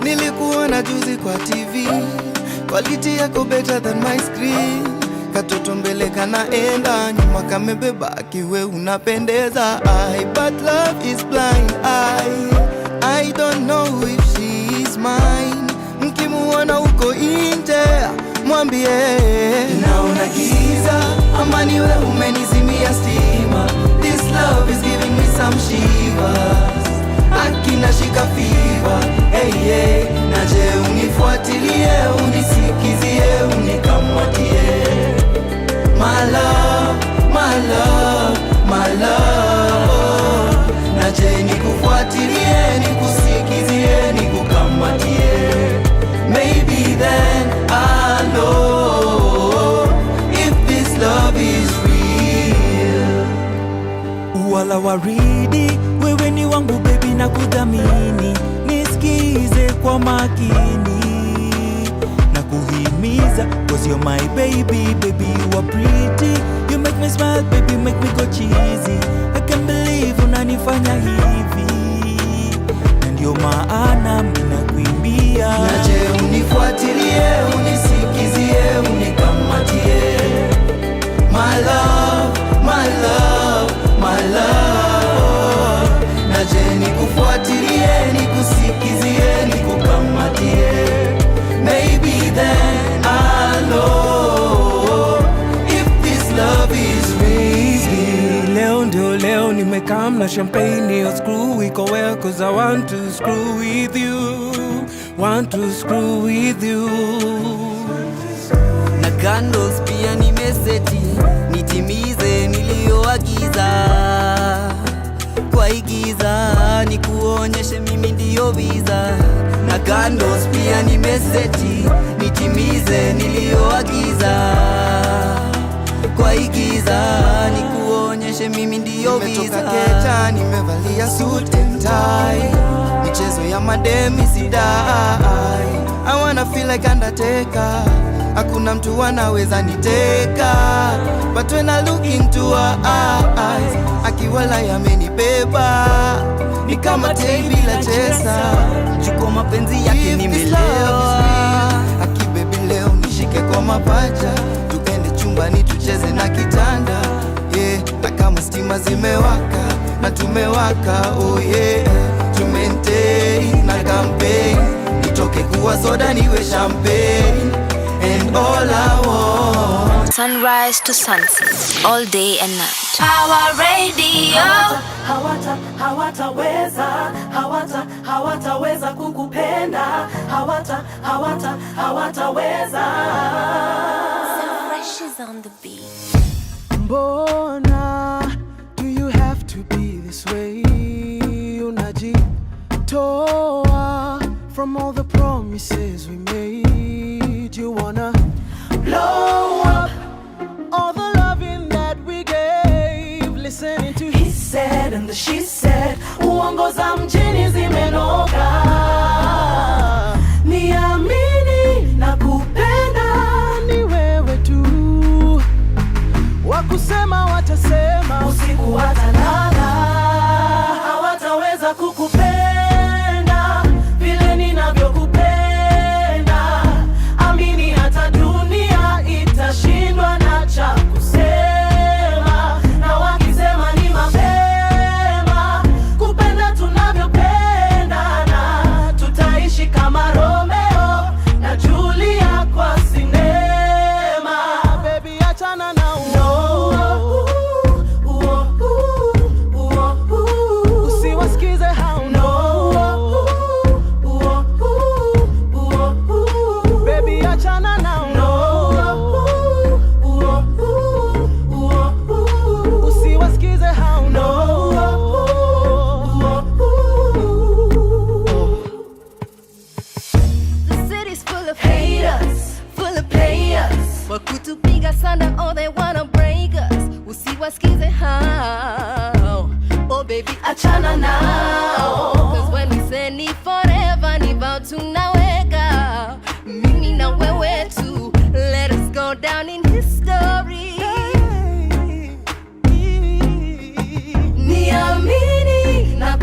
Nilikuona juzi kwa TV, quality yako better than my screen. Katoto mbele kanaenda, nyuma kamebeba kiwe unapendeza. But love is blind. I don't know if she is mine. Mkimuona uko nje, mwambie naona giza, ama niwe umenizimia stima. This love is giving me some shivers, akina shika fever. Hey, na je unifuatilie, unisikizie, unikamatie. My love, my love, my love. Na je nikufuatilie, nikusikizie, nikukamatie. Maybe then I'll know if this love is real. Wala waridi, wewe ni wangu baby na kudhamini. Nisikize kwa makini na kuhimiza, 'cause you're my baby, baby you are pretty. You make me smile baby, make me go cheesy. I can't believe unanifanya hivi, na ndio maana mimi nakuimbia. Na je unifuatilie, unisikizie, unikamatie. My love, my love, my love. Na je nikufuatilie, nikusikizie, nikukamatie. Maybe then I'll know if this love is real. Leo ndio leo nimekam na champagne yo screw iko well, 'cause I want to screw with you, want to screw with you. Na candles pia nimeseti, nitimize nilioagiza. Kwa igiza nikuonyeshe mimi ndio visa. Na candles pia nimeseti, nitimize nilioagiza. Kwa igiza nikuonyeshe mimi ndio visa. Nimetoka kecha, nimevalia suit and tie. Michezo ya mademi sidai. I wanna feel like Undertaker. Hakuna mtu anaweza niteka. But when I look into her eyes, akiwala yamenibeba, ni kama tei bila chesa. Chuko mapenzi yake nimelewa. Akibebi leo nishike kwa mapacha, tuende chumbani tucheze na kitanda. Na kama stima zimewaka na tumewaka, oh yeah. Tumentei na campaign, nitoke kuwa soda niwe champagne. And all I want, sunrise to sunset, all day and night. Power Radio. Hawataweza kukupenda. Hawataweza. So fresh is on the beat. Mbona do you have to be this way? Unajitoa from all the promises we made. You wanna blow up all the loving that we gave. Listening to he said and the she said. Uongo za mjini zimenoga. Niamini na kupenda ni wewe tu. Wakusema watasema, usiku watalala. Hawataweza kukupenda vile ninavyokupenda. Amini hata dunia itashindwa na cha kusema. Na wakisema ni mapema kupenda tunavyopendana. Tutaishi kama Romeo na Julia kwa sinema. Baby achana na usiwasikize hao baby achana nao usiwasikize hao The city's full of haters, full of players. Wakutupiga sana, all they wanna break us. Usiwasikize hao, oh baby achana nao. 'Cause when we say ni forever, ni bout tunaweka. Mimi na wewe tu, let us go down in history. Niamini na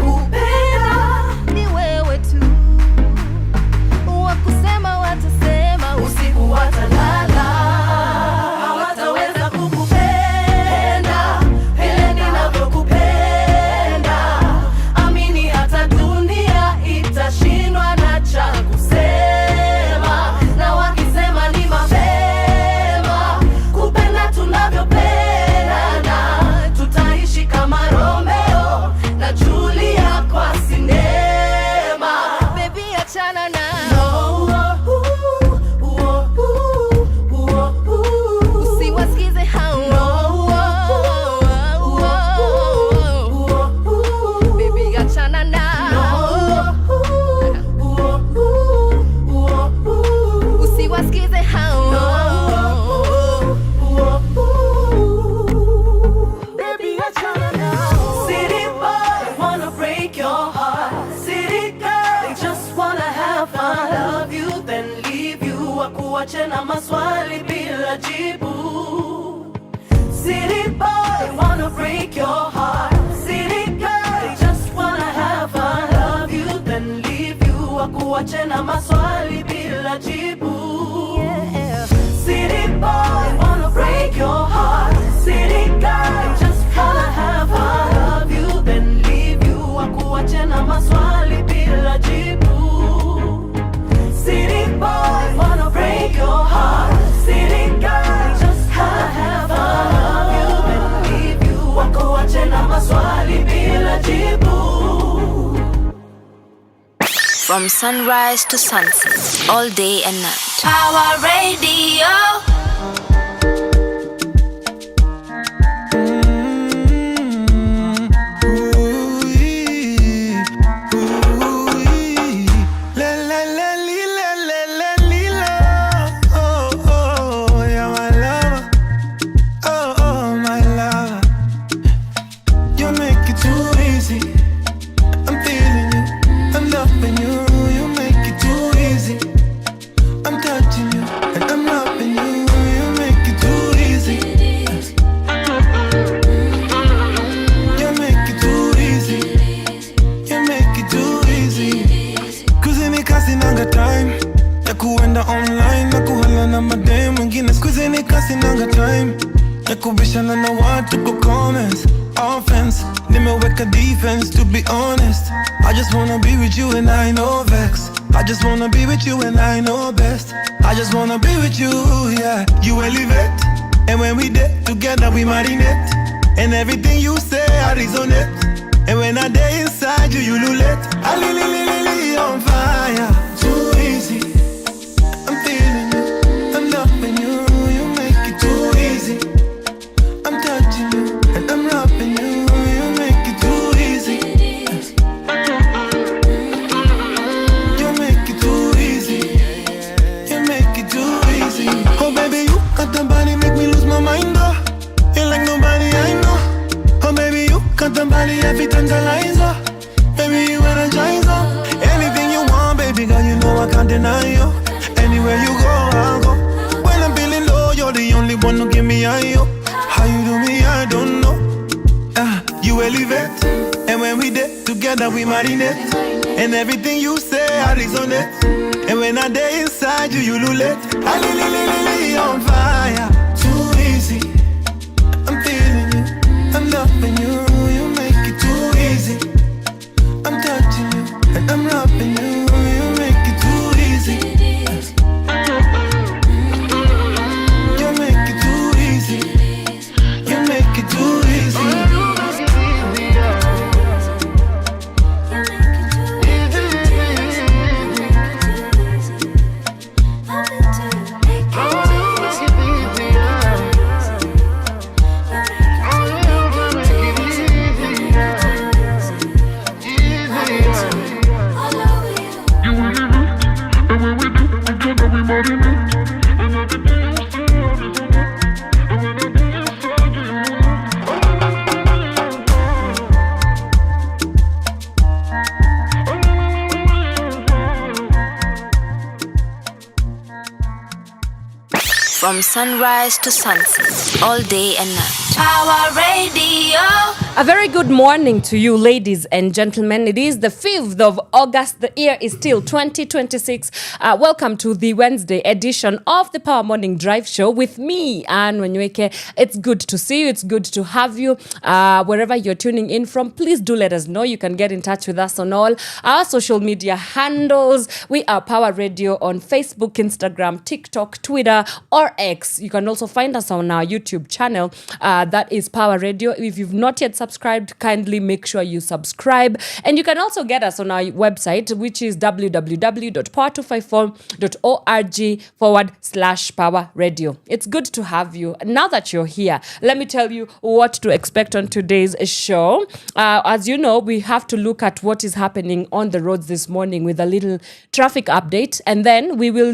wakuache na maswali bila jibu. City boy, wanna break your heart. City girl, just wanna have fun. Love you, then leave you. Wakuache na maswali bila jibu. Yeah. City boy, wanna break your heart. City girl, just wanna have fun. Love you, then leave you. Wakuache na maswali bila jibu. City boy, wanna break your heart. City girl, just wanna have fun. Love you, then leave you. Wakuache na maswali bila jibu. From sunrise to sunset, all day and night. Power Radio. Kubishana na watu kwa comments, offense, nimeweka defense. To be honest, I just wanna be with you and I know vex. I just wanna be with you and I know best. I just wanna be with you, yeah. You elevate, and when we did together we marinate. And everything you say I resonate. And when I day inside you, you lulate. I li on fire, too easy. I'm feeling you, I'm loving you. You make it too easy. I'm touching you, and I'm rubbing you. You make it too easy. You make it too easy. You make it too easy. Oh baby, you got the body, make me lose my mind, oh. You're like nobody I know. Oh baby, you got the body, every tantalizer. Baby, you energizer. Anything you want, baby girl, you know I can't deny you. Anywhere you go, I'll go. When I'm feeling low, you're the only one who give me high, yo. How you do me, I don't know. You elevate, and when we did together we marinate. And everything you say I resonate. And when I day inside you, you lulate. I li on fire, too easy. I'm feeling you, I'm loving you. You make it too easy. I'm touching you, and I'm rubbing you. You make it too easy. You make it too easy. You make it too easy. From sunrise to sunset, all day and night. Power Radio. A very good morning to you, ladies and gentlemen. It is the 5th of August. The year is still 2026. Welcome to the Wednesday edition of the Power Morning Drive Show with me, Anne Wanyoike. It's good to see you. It's good to have you. Wherever you're tuning in from, please do let us know. You can get in touch with us on all our social media handles. We are Power Radio on Facebook, Instagram, TikTok, Twitter, or X. You can also find us on our YouTube channel. That is Power Radio. If you've not yet subscribed, kindly make sure you subscribe. And you can also get us on our website, which is www.power254.org/Power Radio. It's good to have you. Now that you're here, let me tell you what to expect on today's show. As you know, we have to look at what is happening on the roads this morning with a little traffic update. And then we will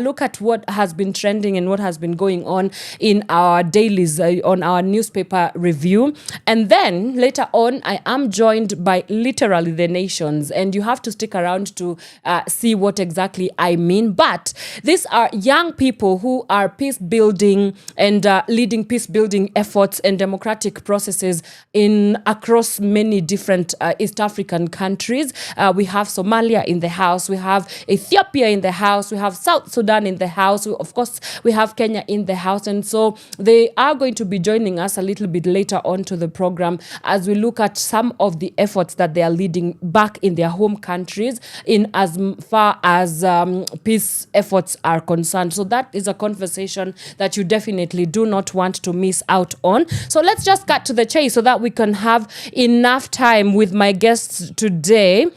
look at what has been trending and what has been going on in our dailies, on our newspaper review. And then again, later on, I am joined by literally the nations, and you have to stick around to see what exactly I mean. But these are young people who are peace building and leading peace building efforts and democratic processes across many different East African countries. We have Somalia in the house, we have Ethiopia in the house, we have South Sudan in the house, of course we have Kenya in the house, and so they are going to be joining us a little bit later on to the program as we look at some of the efforts that they are leading back in their home countries in as far as peace efforts are concerned. So that is a conversation that you definitely do not want to miss out on. So let's just cut to the chase so that we can have enough time with my guests today.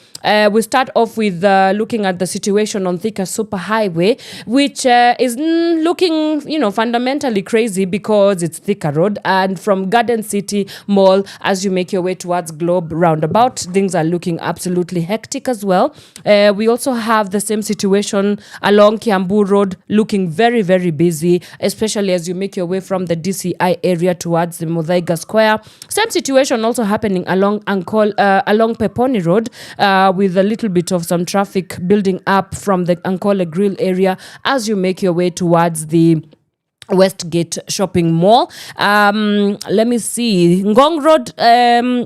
We start off with looking at the situation on Thika Superhighway, which is looking, fundamentally crazy because it's Thika Road, and from Garden City Mall, as you make your way towards Globe Roundabout, things are looking absolutely hectic as well. We also have the same situation along Kiambu Road, looking very, very busy, especially as you make your way from the DCI area towards the Muthaiga Square. Same situation also happening along Peponi Road, with a little bit of some traffic building up from the Ankole Grill area as you make your way towards the Westgate Shopping Mall. Let me see. Ngong Road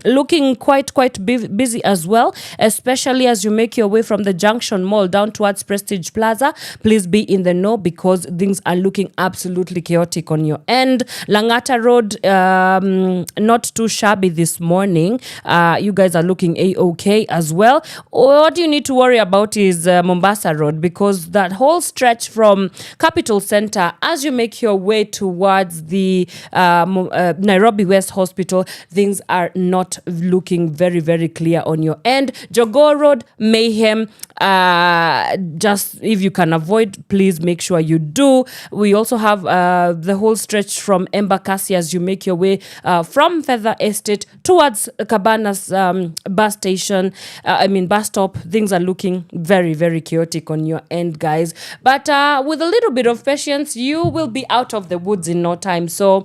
looking quite busy as well, especially as you make your way from the Junction Mall down towards Prestige Plaza. Please be in the know because things are looking absolutely chaotic on your end. Langata Road, not too shabby this morning. You guys are looking A-okay as well. What you need to worry about is Mombasa Road, because that whole stretch from Capital Center as you make your way towards the Nairobi West Hospital, things are not looking very, very clear on your end. Jogoo Road, mayhem. Just if you can avoid, please make sure you do. We also have the whole stretch from Embakasi as you make your way from Feather Estate towards Cabanas bus station. Bus stop. Things are looking very, very chaotic on your end, guys. But with a little bit of patience, you will be out of the woods in no time. So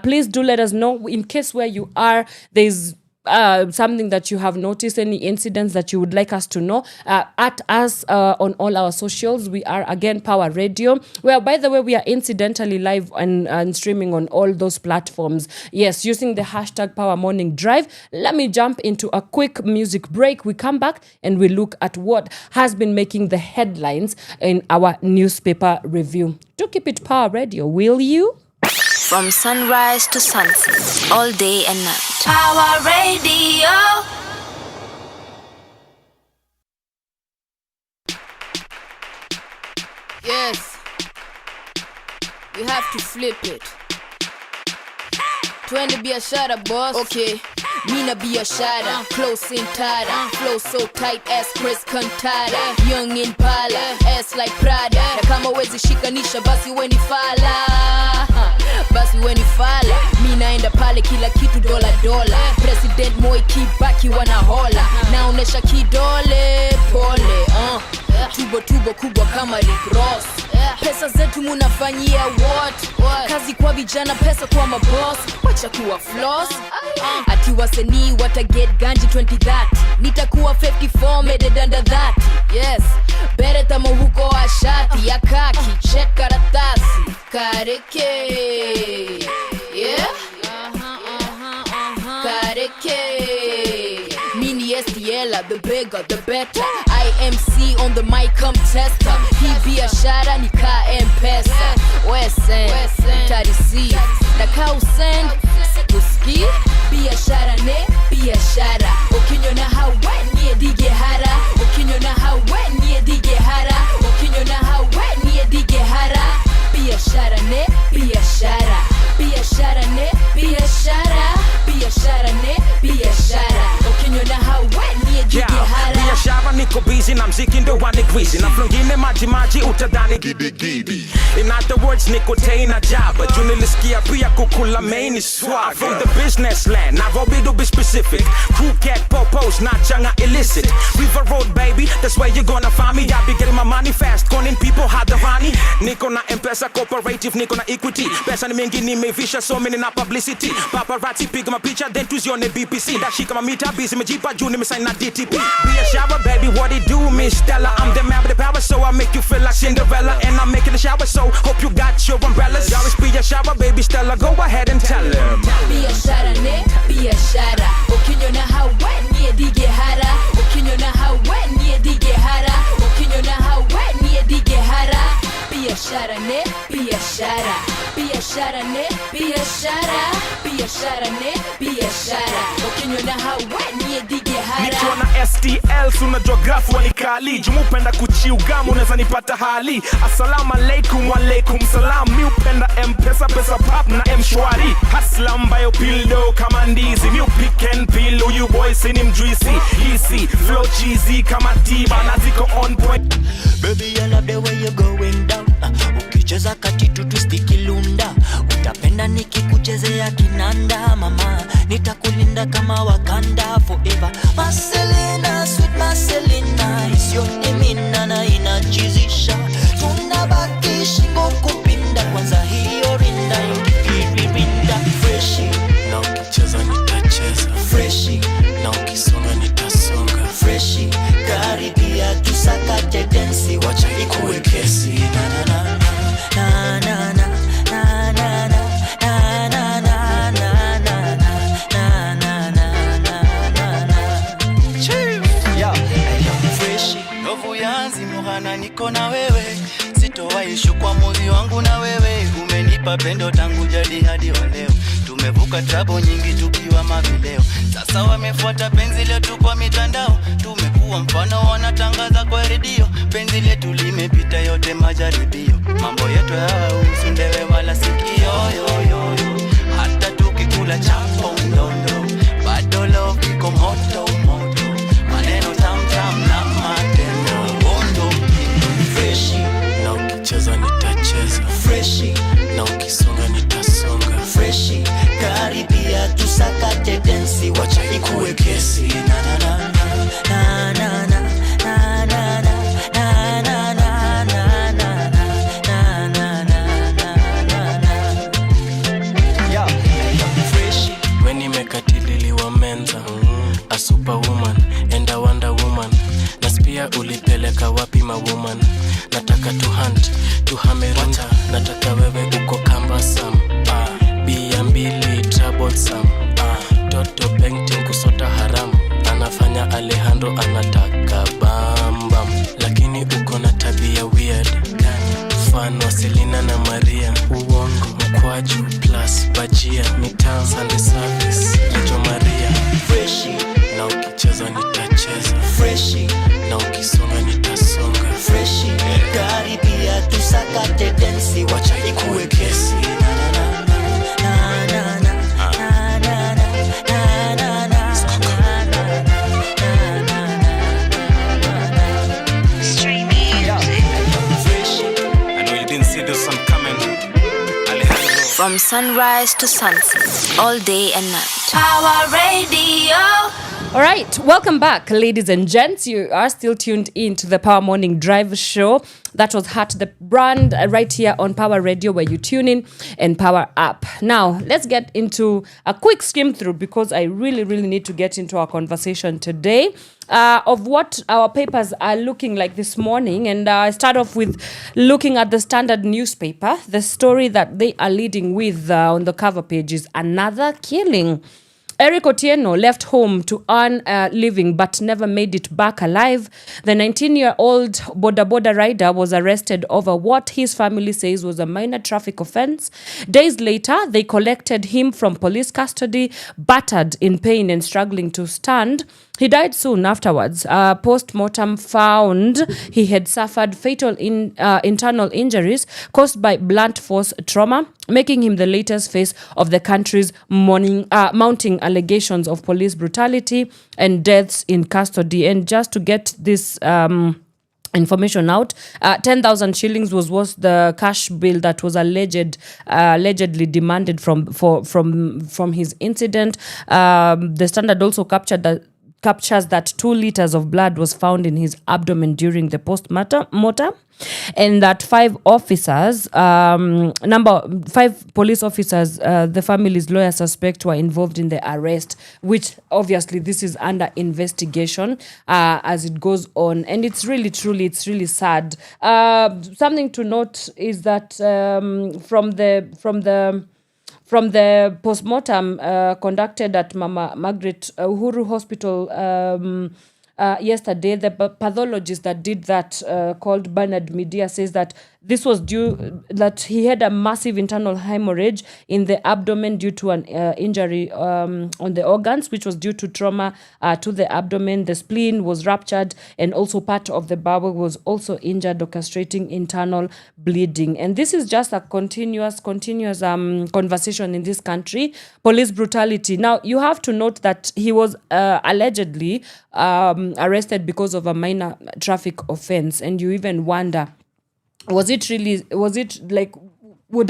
please do let us know in case where you are there's something that you have noticed, any incidents that you would like us to know. At us on all our socials. We are again Power Radio, where by the way we are incidentally live and streaming on all those platforms. Yes, using the hashtag Power Morning Drive. Let me jump into a quick music break. We come back and we look at what has been making the headlines in our newspaper review. Do keep it Power Radio, will you? From sunrise to sunset, all day and night. Power Radio. Yes, we have to flip it. 20 be a shatter, boss. Okay, Mina be a shatter. Close in tighter. Flow so tight as Chris Cantata. Young in pala, ass like Prada. Na kama wezi shikanisha basi weni fala. Basi weni fala. Mi naenda pale kila kitu dola. President Moi Kibaki wanahola. Naonesha kidole pole. Tubo kubwa kama Rick Ross. Pesa zetu munafanyia what? Kazi kwa vijana, pesa kwa maboss. Wacha kuwa Flozz. Ati wasanii wata get ganji 2030. Nitakuwa 54 made under that. Yes, bere tamo huko ashati ya kaki, check karatasi kareke. Yeah, kareke. Mini STL, the bigger the better. IMC on the mic, come tester. He be a shara ni ka M-Pesa. Wesen, tarisi na ka usend sikuski. Biashara ne, biashara. Ukinyona hawe niye dige hara. Ukinyona hawe niye dige hara. Ukinyona hawe niye dige hara. Biashara ne, biashara. Biashara ne, biashara. Biashara ne, biashara. Ukinyona hawe niye dige hara. Biashara niko busy maji na mziki ndo wanigwizi na flungine maji utadhani gidi. In other words niko tena jaba juu nilisikia pia kukula main swag from the business land Nairobi to be specific crew cat popos not changa illicit River Road baby that's where you gonna find me I be getting my money fast calling people hadharani niko na M-Pesa cooperative niko na equity pesa ni mingi nimevisha so many na publicity paparazzi piga mapicha then tuzione BBC ndashika mamita busy mejipa juu nimesign na DTP be a shower baby what it do Miss Stella I'm the man with the power so I make you feel like Cinderella and I'm making a shower so hope you got your umbrellas always be a shower baby Stella go ahead and tell him biashara ne biashara ukinyona hawe nie dige hara ukinyona hawe nie dige hara ukinyona hawe nie dige hara biashara ne biashara biashara ne biashara biashara ne biashara ukinyona hawe nie dige hara nikiwa na STL suna geography walikali jumupenda kuchiugamu unaweza nipata hali assalamu alaikum walaikum salam mi upenda M-Pesa pesa pap na M-Shwari hasla mbayo pildo kama ndizi mi pick and peel uyu boy sini mjuisi easy flow cheesy kama tiba na ziko on point Baby I love the way you're going down ukicheza katitu twistikilunda utapenda nikikuchezea kinanda mama nitakulinda kama Wakanda forever Marcelina sweet Marcelina is your name na inachizisha tunabaki shingo kupinda kwanza hiyo rinda ingipirinda freshi na ukicheza nitacheza freshi na ukisonga nitasonga freshi karibia tusakate densi wacha ikuwe kesi na na na na na na niko na wewe sitowaishu kwa moyo wangu na wewe umenipa pendo tangu jadi hadi wa leo tumevuka trouble nyingi tukiwa mavileo sasa wamefuata penzi letu kwa mitandao tumekuwa mfano wanatangaza kwa redio penzi letu limepita yote majaribio mambo yetu hayahusu ndewe wala sikio yo hata tukikula chapo ndondo bado love iko moto moto maneno tam na matendo freshi na ukicheza nitacheza freshi na ukisonga nitasonga freshi karibia tusakate densi wacha ikuwe kesi na na na na na na a superwoman and a wonder woman naspia ulipeleka wapi ma woman nataka to hunt to hamerunta nataka wewe uko kambasam bia mbili troublesome toto painting kusota haramu anafanya Alejandro anataka bambam lakini uko na tabia weird fan wa Selena na Maria uongo mkwaju plus bajia mitam Sunday service lejo Maria freshi na ukicheza nitacheza freshi na ukisonga nitasonga freshi karibia tusakate densi wacha ikuwe kesi na na na na na na From sunrise to sunset, all day and night. Power Radio. All right, welcome back, ladies and gents. You are still tuned in to the Power Morning Drive Show. That was Heart the Brand right here on Power Radio, where you tune in and power up. Now, let's get into a quick skim through because I really need to get into our conversation today of what our papers are looking like this morning. And I start off with looking at the Standard newspaper. The story that they are leading with on the cover page is another killing. Eric Otieno left home to earn a living but never made it back alive. The 19-year-old boda rider was arrested over what his family says was a minor traffic offense. Days later, they collected him from police custody, battered, in pain and struggling to stand. He died soon afterwards. Post-mortem found he had suffered fatal internal injuries caused by blunt force trauma. making him the latest face of the country's mounting allegations of police brutality and deaths in custody. And just to get this information out, 10,000 shillings was the cash bill that was allegedly demanded from his incident. The Standard also captures that 2 liters of blood was found in his abdomen during the post-mortem, and that 5 officers, 5 police officers, the family's lawyer suspect were involved in the arrest, which obviously this is under investigation as it goes on. And it's really sad. Something to note is that from the postmortem conducted at Mama Margaret Uhuru Hospital yesterday, the pathologist that did that, called Bernard Media, says that this was that he had a massive internal hemorrhage in the abdomen due to an injury on the organs, which was due to trauma to the abdomen. The spleen was ruptured, and also part of the bowel was also injured, orchestrating internal bleeding. And this is just a continuous conversation in this country. Police brutality. Now, you have to note that he was allegedly arrested because of a minor traffic offense, and you even wonder, would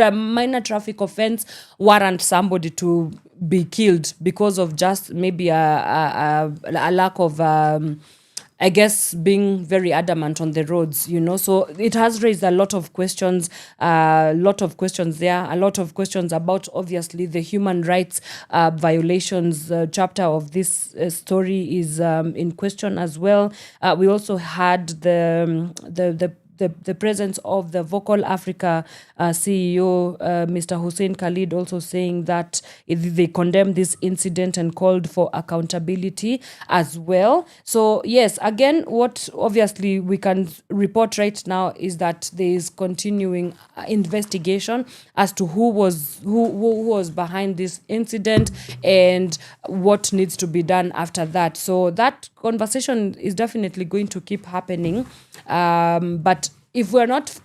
a minor traffic offense warrant somebody to be killed because of just maybe a lack of I guess being very adamant on the roads, So it has raised a lot of questions, there, a lot of questions about, obviously, the human rights violations chapter of this story is in question as well. We also had the presence of the Vocal Africa CEO, Mr. Hussein Khalid, also saying that they condemned this incident and called for accountability as well. So yes, again, what obviously we can report right now is that there is continuing investigation as to who was behind this incident and what needs to be done after that. So that conversation is definitely going to keep happening, but if we're not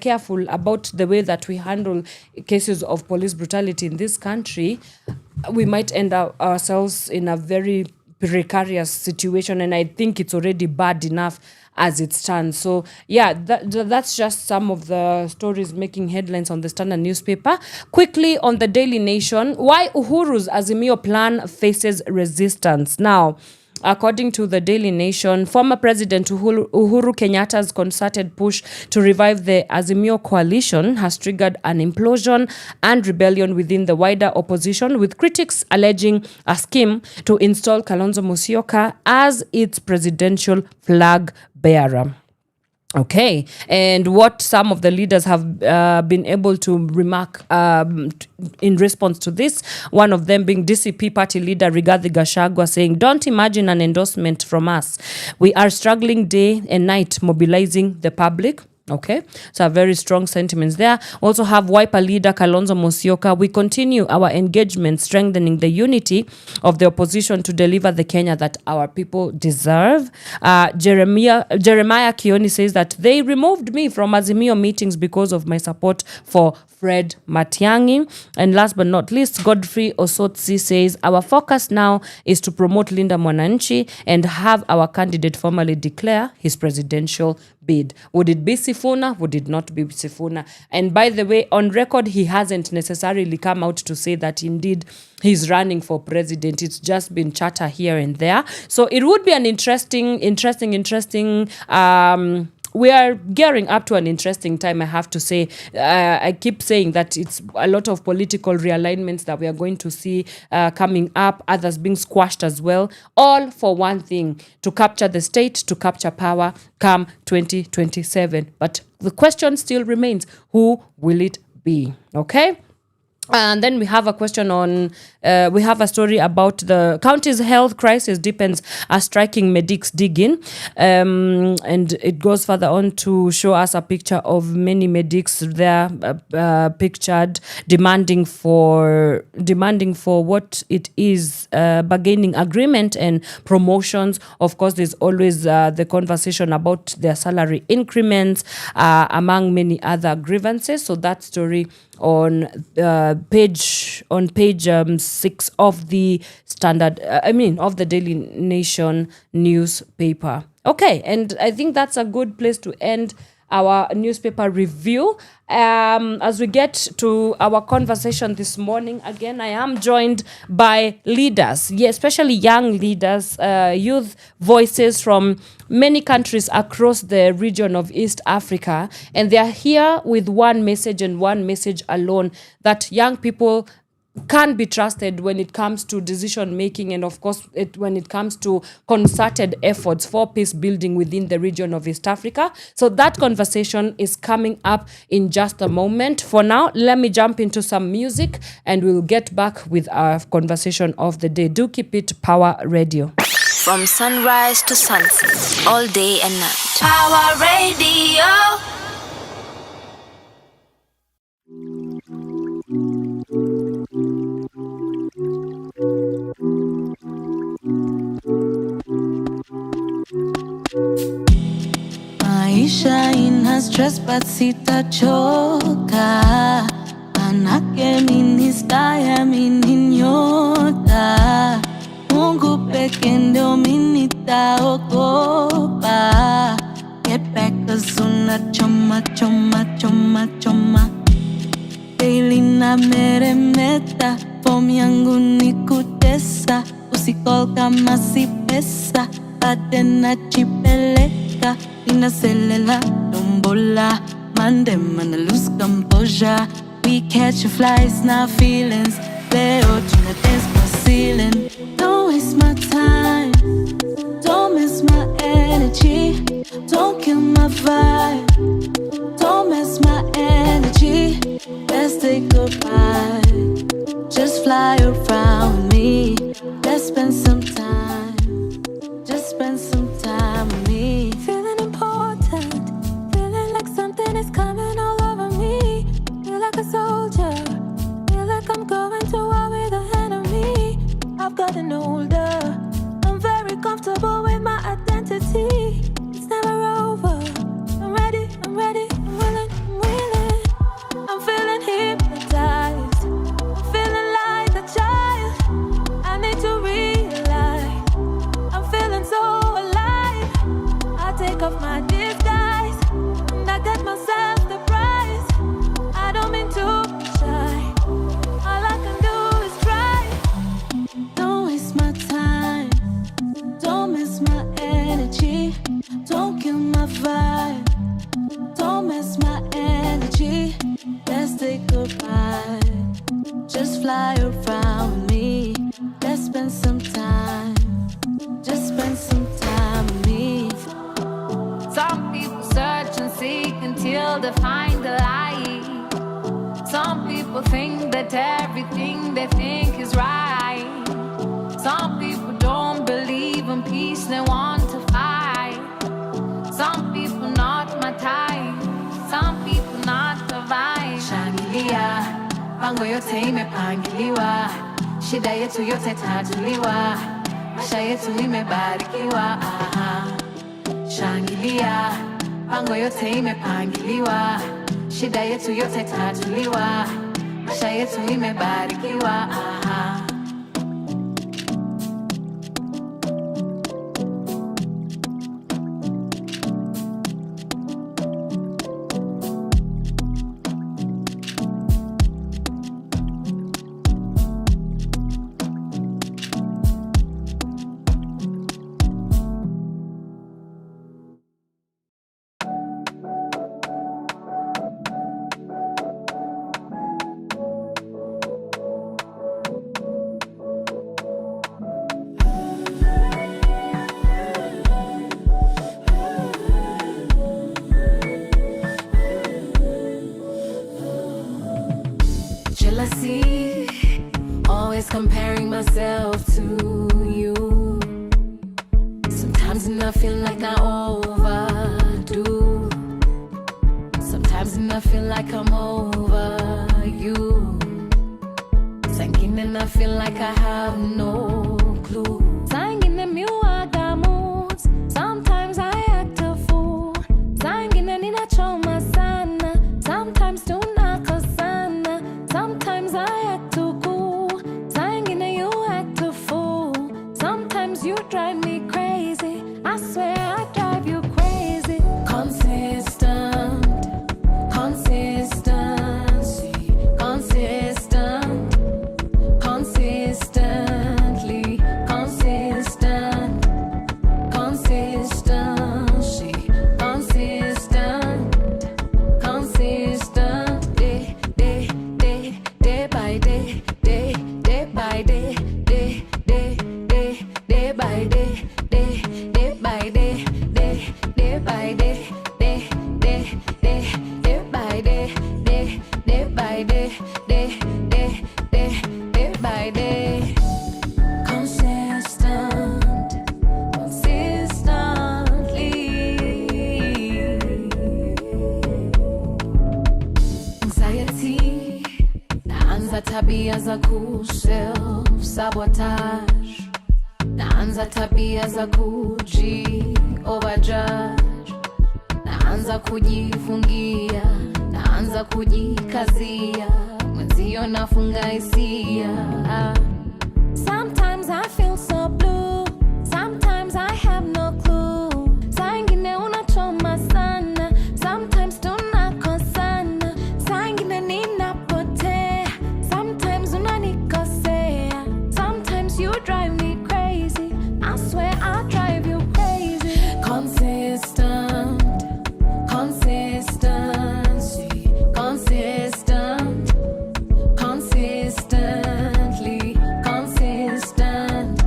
careful about the way that we handle cases of police brutality in this country, we might end up ourselves in a very precarious situation, and I think it's already bad enough as it stands. So yeah, that's just some of the stories making headlines on the Standard newspaper. Quickly on the Daily Nation, why Uhuru's Azimio plan faces resistance. Now, according to the Daily Nation, former President Uhuru Kenyatta's concerted push to revive the Azimio coalition has triggered an implosion and rebellion within the wider opposition, with critics alleging a scheme to install Kalonzo Musyoka as its presidential flag bearer. Okay, and what some of the leaders have been able to remark in response to this, one of them being DCP party leader Rigathi Gachagua, saying, "Don't imagine an endorsement from us. We are struggling day and night mobilizing the public." Okay, so very strong sentiments there. Also have Wiper leader Kalonzo Musyoka. "We continue our engagement, strengthening the unity of the opposition to deliver the Kenya that our people deserve." Jeremiah Kioni says that they removed me from Azimio meetings because of my support for Fred Matiang'i. And last but not least, Godfrey Osotsi says, "Our focus now is to promote Linda Mwananchi and have our candidate formally declare his presidential bid." Would it be Sifuna? Would it not be Sifuna? And by the way, on record, he hasn't necessarily come out to say that indeed he's running for president. It's just been chatter here and there. So it would be an interesting we are gearing up to an interesting time, I have to say. I keep saying that it's a lot of political realignments that we are going to see coming up, others being squashed as well, all for one thing: to capture the state, to capture power come 2027. But the question still remains, who will it be? Okay? And then we have a question on, we have a story about the county's health crisis deepens as striking medics dig in. And it goes further on to show us a picture of many medics there pictured demanding for what it is, bargaining agreement and promotions. Of course, there's always the conversation about their salary increments, among many other grievances. So that story on page 6 of the of the Daily Nation newspaper. Okay, and I think that's a good place to end our newspaper review. As we get to our conversation this morning, again, I am joined by leaders, especially young leaders, youth voices from many countries across the region of East Africa. And they are here with one message and one message alone, that young people can't be trusted when it comes to decision making, and of course when it comes to concerted efforts for peace building within the region of East Africa. So that conversation is coming up in just a moment. For now, let me jump into some music and we'll get back with our conversation of the day. Do keep it Power Radio. From sunrise to sunset, all day and night. Power Radio. Maisha ina stress but sitachoka, manake mimi staya mimi nyota, Mungu peke ndio mimi nitaogopa. Get back 'cause unachoma choma choma choma, daily na meremeta, form yangu ni kutesa, usikol kama si pesa, bade najipeleka, inaselela dombola, mandem mana lose composure. We catch flies, not feelings, leo tuna dance for ceiling. Don't waste my time, don't miss my energy, don't kill my vibe, don't mess my energy. Let's say goodbye, just fly around me. Let's spend some time, just spend some time with me. Feeling important, feeling like something is coming all over me. Feel like a soldier, feel like I'm going to war with the enemy. I've gotten older, I'm very comfortable with my identity. It's never over, I'm ready, I'm willing, I'm willing. I'm feeling hypnotized, I'm feeling like a child. I need to realize, I'm feeling so alive. I take off my disguise, and I get myself the prize. I don't mean to be shy, all I can do is try. Don't waste my time, don't miss my energy, don't kill my vibe, don't mess my energy. Let's say goodbye, just fly around me. Let's spend some time, just spend some time with me. Some people search and seek until they find the light. Some people think that everything they think is right. Some people don't believe in peace, they want to fight. Some people not my type, some people not the vibe. Shangilia, pango yote imepangiliwa, shida yetu yote tatuliwa, maisha yetu imebarikiwa. Shangilia, pango yote imepangiliwa, shida yetu yote tatuliwa, maisha yetu imebarikiwa. Jealousy, always comparing myself to you. Sometimes I feel like I overdo, sometimes I feel like I'm over you. Sangin I feel like I have no clue. Sangin miwaga moods, sometimes I act a fool. Sangin ninachoma sana, sometimes tunakosana. I swear I drive you crazy. Consistent, consistency, consistent, consistently, consistent, consistency, consistent, consistent, day by day, day by day, day by day, day by day, day by day, day by day, day by day, day by day. Consistent, consistently. Anxiety, naanza tabia za self sabotage, naanza tabia za overjudge, naanza kujifungia, naanza kujikazia, mwenzio nafunga hisia. Sometimes I feel so blue, sometimes I have no clue. Saa ingine unachoma sana, sometimes tunakosana. Saa ingine ninapotea, sometimes unanikosea. Sometimes you drive me crazy, I swear I drive you crazy. Consistent, consistency, consistent, consistently, consistent,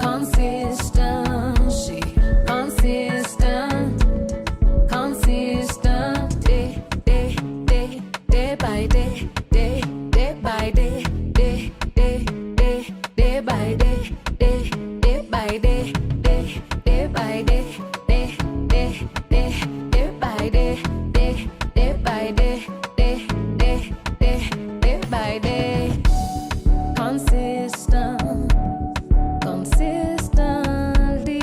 consistency, consistent, consistent, day by day, day by day, day by day, day by day, day by day, day by day, day by day, day by day. Consistent, consistently.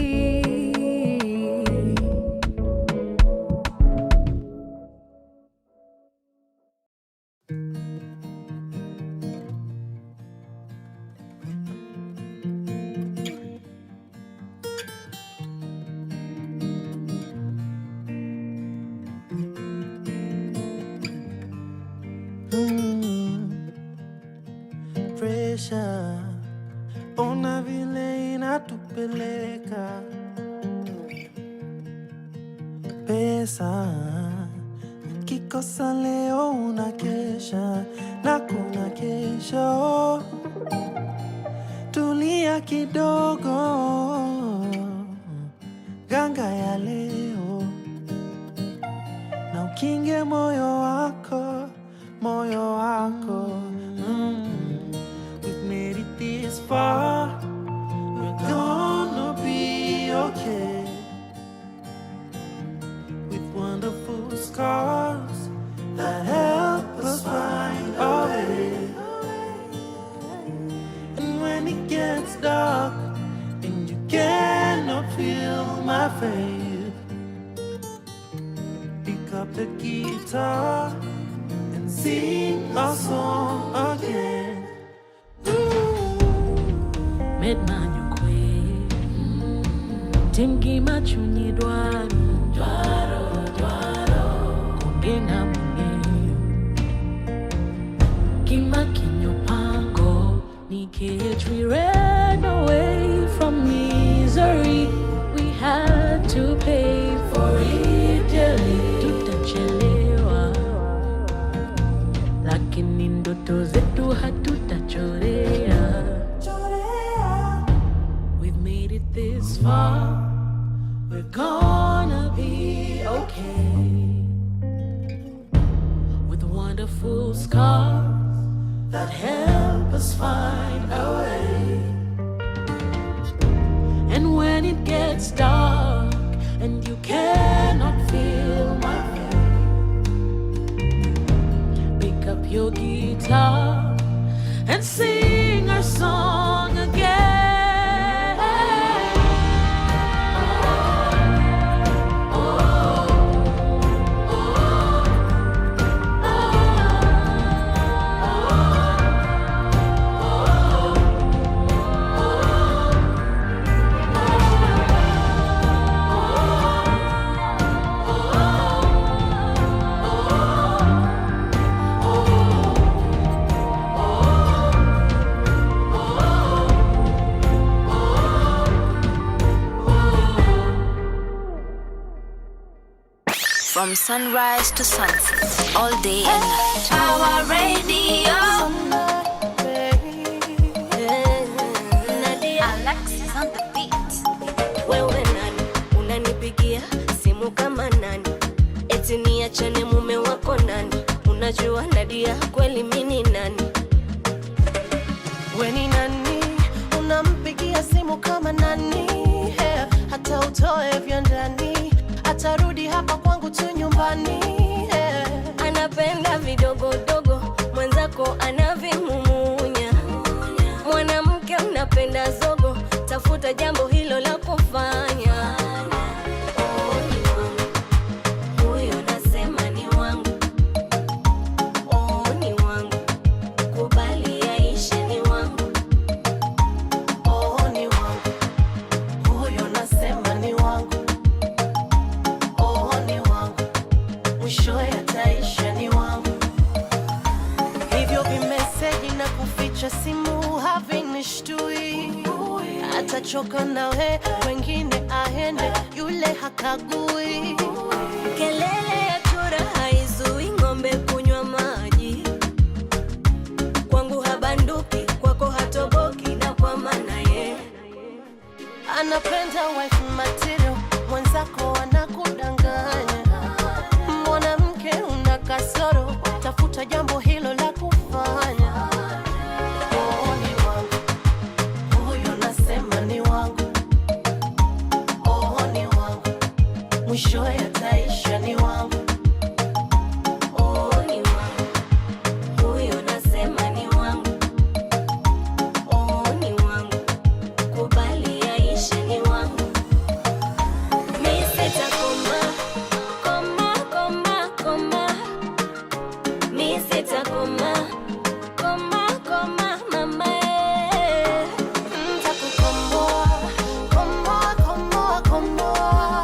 Pressure, ona vile inatupeleka. Pesa, kikosa leo unakesha na kuna kesho. Tulia kidogo, ganga ya leo, na ukinge moyo wako, moyo wako. We've made it this far, we're gonna be okay. With wonderful scars that help us find our way. And when it gets dark and you cannot feel my faith, pick up the guitar and sing our song again. Medmanyukwe Timgi machuni dwaro Kungenga mungeyo Kima kinyo pango Nikech we ran away from misery. We had to pay for it dearly. Tutachelewa Lakini ndoto zetu hatutachorea. This far, we're gonna be okay. With wonderful scars that help us find our way. And when it gets dark and you cannot feel my face, pick up your guitar and sing our song again. From sunrise to sunset, all day and night. Power Radio. Alexis on the beat. Wewe nani, unanipigia simu kama nani? Eti niachane mume wako nani? Unajua Nadia kweli mimi nani? We ni nani, unampigia simu kama nani? Hata utoe vya ndani, atarudi hapa kwangu tu nyumbani. Anapenda vidogodogo, mwenzako anavimumunya. Mwanamke unapenda zogo, tafuta jambo hilo la kufanya. Simu havinishtui, atachoka nawe, wengine aende, yule hakagui. Kelele ya chura haizui ng'ombe kunywa maji. Kwangu habanduki, kwako hatoboki, na kwa maana ye anapenda wife material, mwenzako anakudanganya. Mwanamke una kasoro, tafuta jambo hilo la kufanya. Mwisho yataisha ni wangu. Oh, ni wangu. Huyo nasema ni wangu. Oh, ni wangu. Kubali yaishe ni wangu. Mi sitakoma, koma, koma, koma. Mi sitakoma, koma, koma, mama. Ntakukomboa, komboa, komboa, komboa.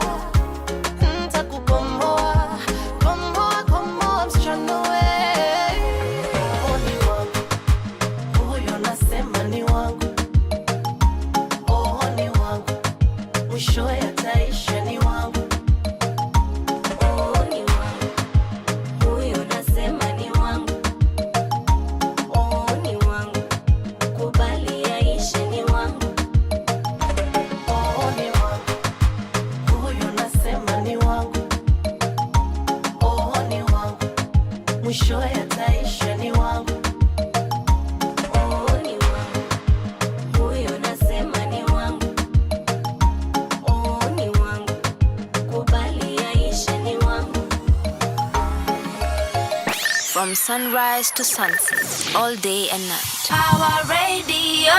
From sunrise to sunset, all day and night. Power Radio.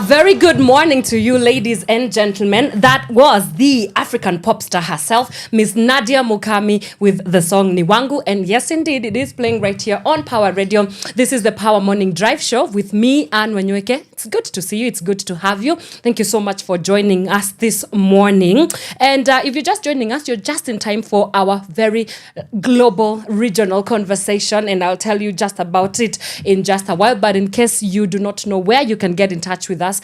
Very good morning to you, ladies and gentlemen. That was the African pop star herself, Miss Nadia Mukami, with the song Niwangu. And yes, indeed, it is playing right here on Power Radio. This is the Power Morning Drive Show with me, Wanyoike. It's good to see you. It's good to have you. Thank you so much for joining us this morning. And if you're just joining us, you're just in time for our very global, regional conversation. And I'll tell you just about it in just a while. But in case you do not know where you can get in touch with us,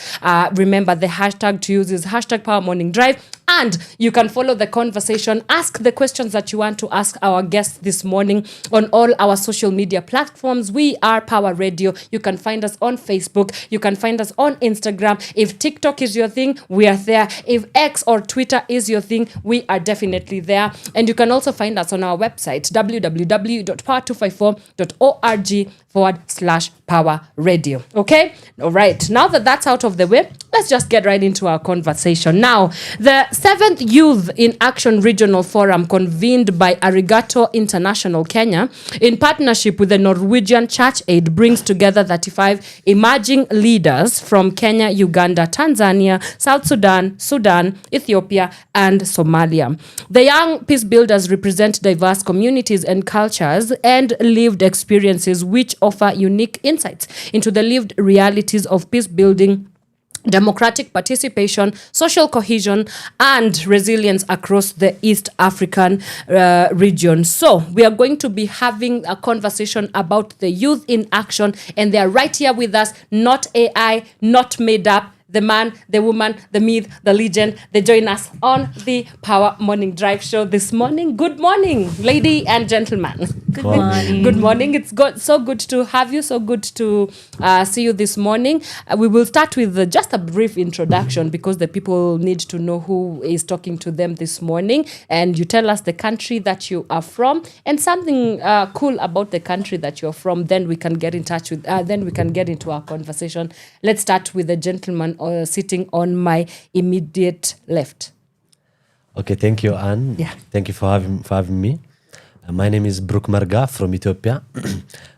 remember the hashtag to use is hashtag Power Morning Drive. And you can follow the conversation, ask the questions that you want to ask our guests this morning on all our social media platforms. We are Power Radio. You can find us on Facebook. You can find us on Instagram. If TikTok is your thing, we are there. If X or Twitter is your thing, we are definitely there. And you can also find us on our website, www.power254.org/Power Radio. Okay? All right. Now that that's out of the way, let's just get right into our conversation. Now, the 7th Youth in Action Regional Forum, convened by Arigato International Kenya in partnership with the Norwegian Church Aid, brings together 35 emerging leaders from Kenya, Uganda, Tanzania, South Sudan, Ethiopia, and Somalia. The young peace builders represent diverse communities and cultures and lived experiences which offer unique insights into the lived realities of peace building, democratic participation, social cohesion, and resilience across the East African region. So we are going to be having a conversation about the youth in action, and they are right here with us, not AI, not made up. the man, the woman, the myth, the legend. They join us on the Power Morning Drive Show this morning. Good morning, lady and gentlemen. Good morning. Good morning. It's so good to have you. So good to see you this morning. We will start with just a brief introduction because the people need to know who is talking to them this morning. And you tell us the country that you are from and something cool about the country that you're from. Then we can get in touch with. Then we can get into our conversation. Let's start with the gentleman sitting on my immediate left. Okay, thank you, Anne. Yeah. Thank you for having me. My name is Biruk Merga from Ethiopia,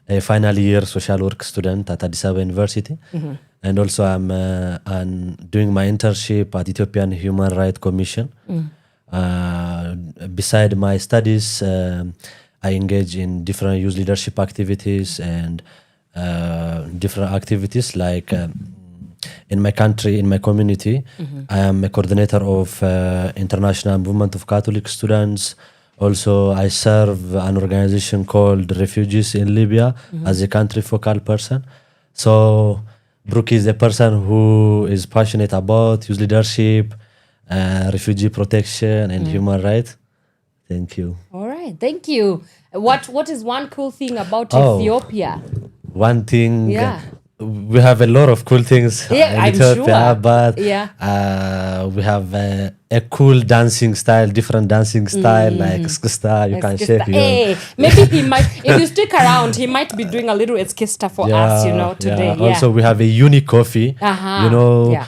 a final year social work student at Addis Ababa University. And also I'm doing my internship at Ethiopian Human Rights Commission. Beside my studies, I engage in different youth leadership activities and different activities like in my country, in my community. I am a coordinator of International Movement of Catholic Students. Also, I serve an organization called Refugees in Libya as a country focal person. So, Brooke is a person who is passionate about youth leadership, refugee protection, and human rights. Thank you. All right, thank you. What is one cool thing about Ethiopia? One thing. Yeah. We have a lot of cool things in I'm Ethiopia, sure. but Yeah. we have a cool dancing style, different dancing style like skista. You can shake your... Hey, maybe he might, if you stick around, he might be doing a little eskista for us, today. Yeah. Also, we have a unique coffee. Yeah.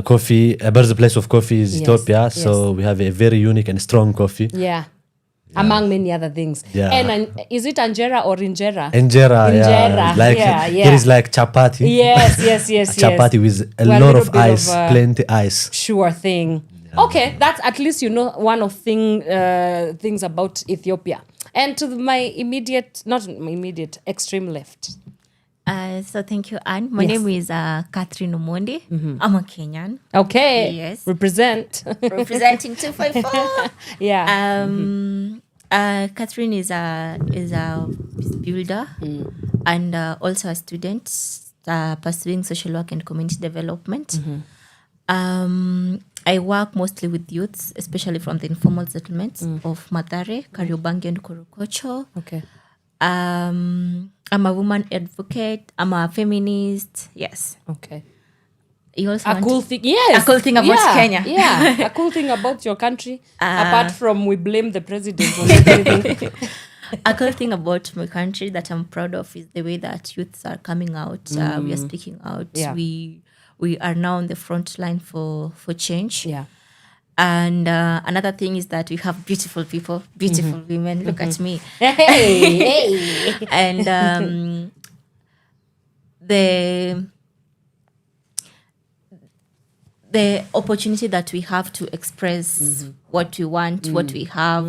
Coffee, a birthplace of coffee is Yes, Ethiopia. yes. So we have a very unique and strong coffee. Yeah. Among many other things. Yeah. And is it Anjera or Injera? Injera, yeah. Injera, Like, yeah. Here is like chapati. Yes. Chapati with a Well, lot little of bit ice, of, plenty ice. Sure thing. Yeah. Okay, that's at least one of things about Ethiopia. And to extreme left. So thank you, Anne. My name is Catherine Omondi. I'm a Kenyan. Okay. Yes. Represent. Representing 254. Yeah. Catherine is a peace builder and also a student pursuing social work and community development. I work mostly with youths, especially from the informal settlements of Mathare, Kariobangi, and Korokocho. Okay. I'm a woman advocate. I'm a feminist. Yes. Okay. You also A cool thing, yes. A cool thing about Kenya. Yeah, a cool thing about your country. Apart from we blame the president for everything. A cool thing about my country that I'm proud of is the way that youths are coming out. We are speaking out. Yeah. We are now on the front line for change. Yeah. And another thing is that we have beautiful people, beautiful women. Look at me. Hey. And the opportunity that we have to express what we want, what we have,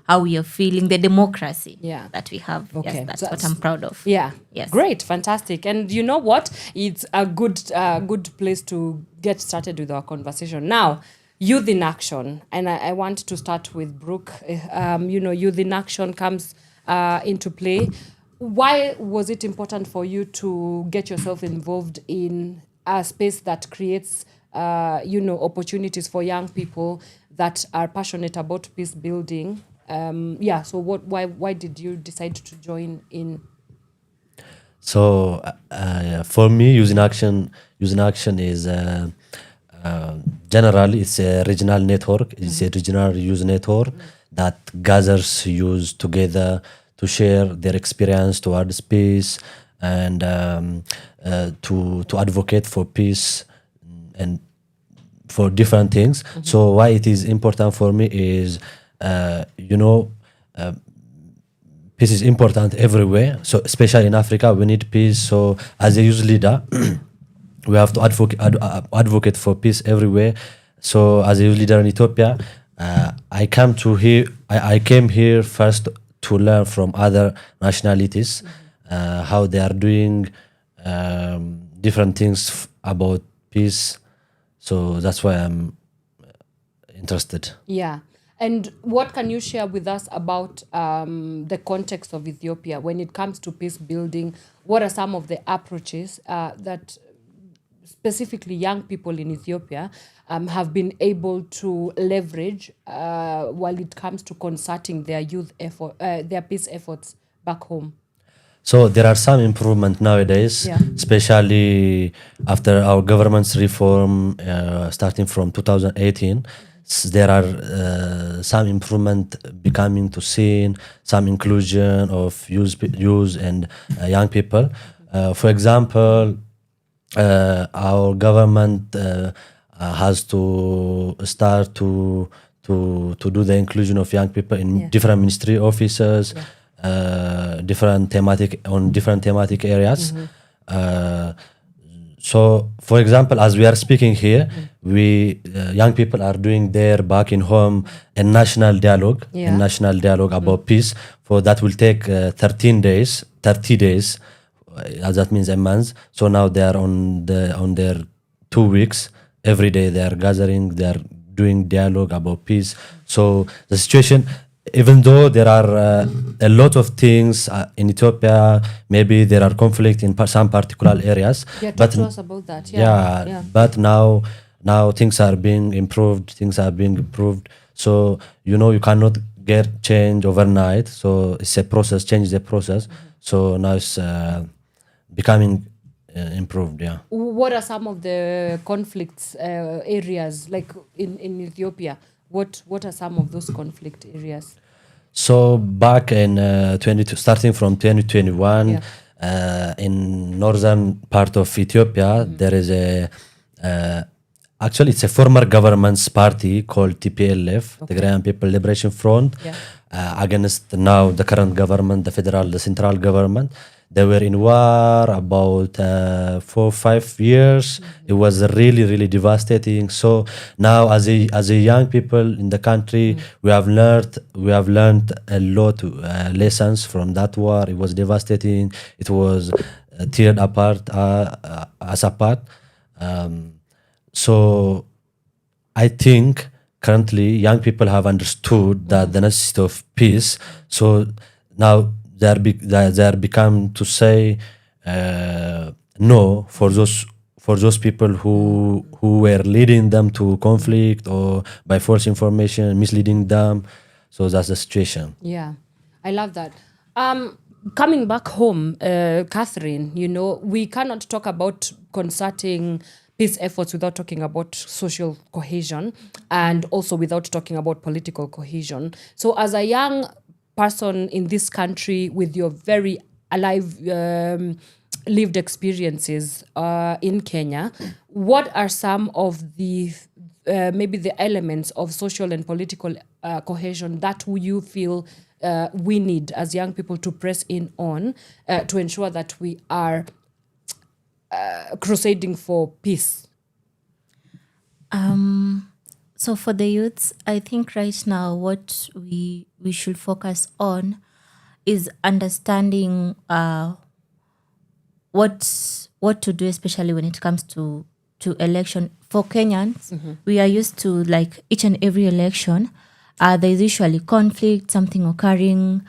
how we are feeling, the democracy that we have. Okay. Yes, that's what I'm proud of. Yeah. Yes. Great. Fantastic. And you know what? It's a good place to get started with our conversation. Now, Youth in Action. And I want to start with Brooke. Youth in Action comes into play. Why was it important for you to get yourself involved in a space that creates opportunities for young people that are passionate about peace building? So why did you decide to join in? So for me, Using Action is generally it's a regional network. It's a regional youth network that gathers youth together to share their experience towards peace and to advocate for peace and for different things. So why it is important for me is, peace is important everywhere. So especially in Africa, we need peace. So as a youth leader, we have to advocate for peace everywhere. So as a youth leader in Ethiopia, I came here first to learn from other nationalities, how they are doing different things about peace. So that's why I'm interested. Yeah. And what can you share with us about the context of Ethiopia when it comes to peace building? What are some of the approaches that specifically young people in Ethiopia, have been able to leverage while it comes to concerting their their peace efforts back home? So there are some improvement nowadays, Yeah. especially after our government's reform starting from 2018. There are some improvement becoming to seen, some inclusion of youth and young people. For example, our government has to start to do the inclusion of young people in different ministry offices, different thematic areas. So, for example, as we are speaking here, we young people are doing there back in home a national dialogue, about peace. For that will take 30 days. That means a month. So now they are on their 2 weeks. Every day they are gathering, they are doing dialogue about peace. So the situation, even though there are a lot of things in Ethiopia, maybe there are conflict in some particular areas. Yeah, talk to us about that. But now things are being improved. So you cannot get change overnight. So it's a process. Change is a process. So now it's becoming improved. Yeah. What are some of the conflicts areas like in Ethiopia? What are some of those conflict areas? So back in starting from 2021, in northern part of Ethiopia, there is actually it's a former government's party called TPLF, the Tigrayan People Liberation Front, against now the current government, the central government. They were in war about 4 or 5 years. It was really, really devastating. So now, as a young people in the country, we have learned a lot lessons from that war. It was devastating. It was teared apart as a part. So I think currently young people have understood that the necessity of peace. So now they are become to say no for those people who were leading them to conflict or by false information, misleading them. So that's the situation. Yeah, I love that. Coming back home, Catherine, we cannot talk about concerting peace efforts without talking about social cohesion and also without talking about political cohesion. So as a young person in this country with your very alive lived experiences in Kenya, what are some of the maybe the elements of social and political cohesion that you feel we need as young people to press in on to ensure that we are crusading for peace? So for the youths, I think right now what we should focus on is understanding what to do, especially when it comes to election. For Kenyans, we are used to like each and every election, there's usually conflict, something occurring,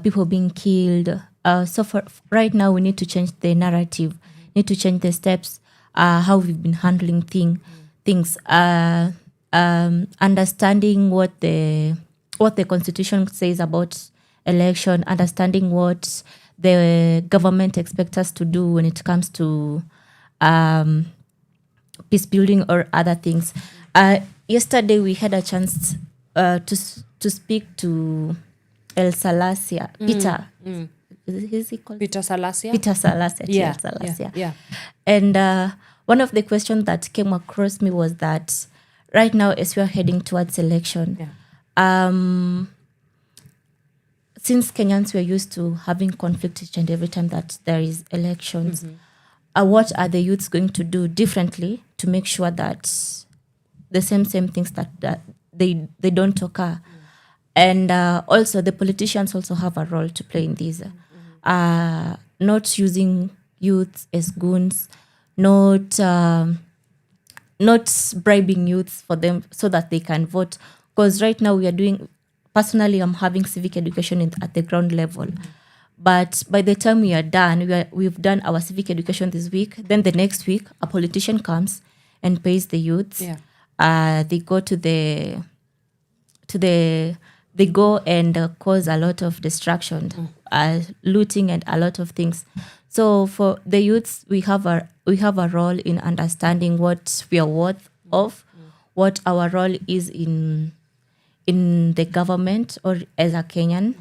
people being killed. So for right now, we need to change the narrative, need to change the steps, how we've been handling things. Understanding what the constitution says about election, understanding what the government expects us to do when it comes to peace building or other things. Yesterday we had a chance to speak to El Salasia, Peter. Is he called? Peter Salasia? Peter Salasia. Yeah, El Salasia. yeah. And one of the questions that came across me was that right now, as we are heading towards election, since Kenyans were used to having conflict each and every time that there is elections, what are the youths going to do differently to make sure that the same things that they don't occur? And also the politicians also have a role to play in this. Not using youths as goons, not bribing youths for them so that they can vote. Because right now we are doing, personally, I'm having civic education at the ground level. But by the time we are done, we've done our civic education this week. Then the next week, a politician comes and pays the youths. They go they go and cause a lot of destruction, looting and a lot of things. So for the youths, we have a role in understanding what we are worth of, what our role is in the government or as a Kenyan,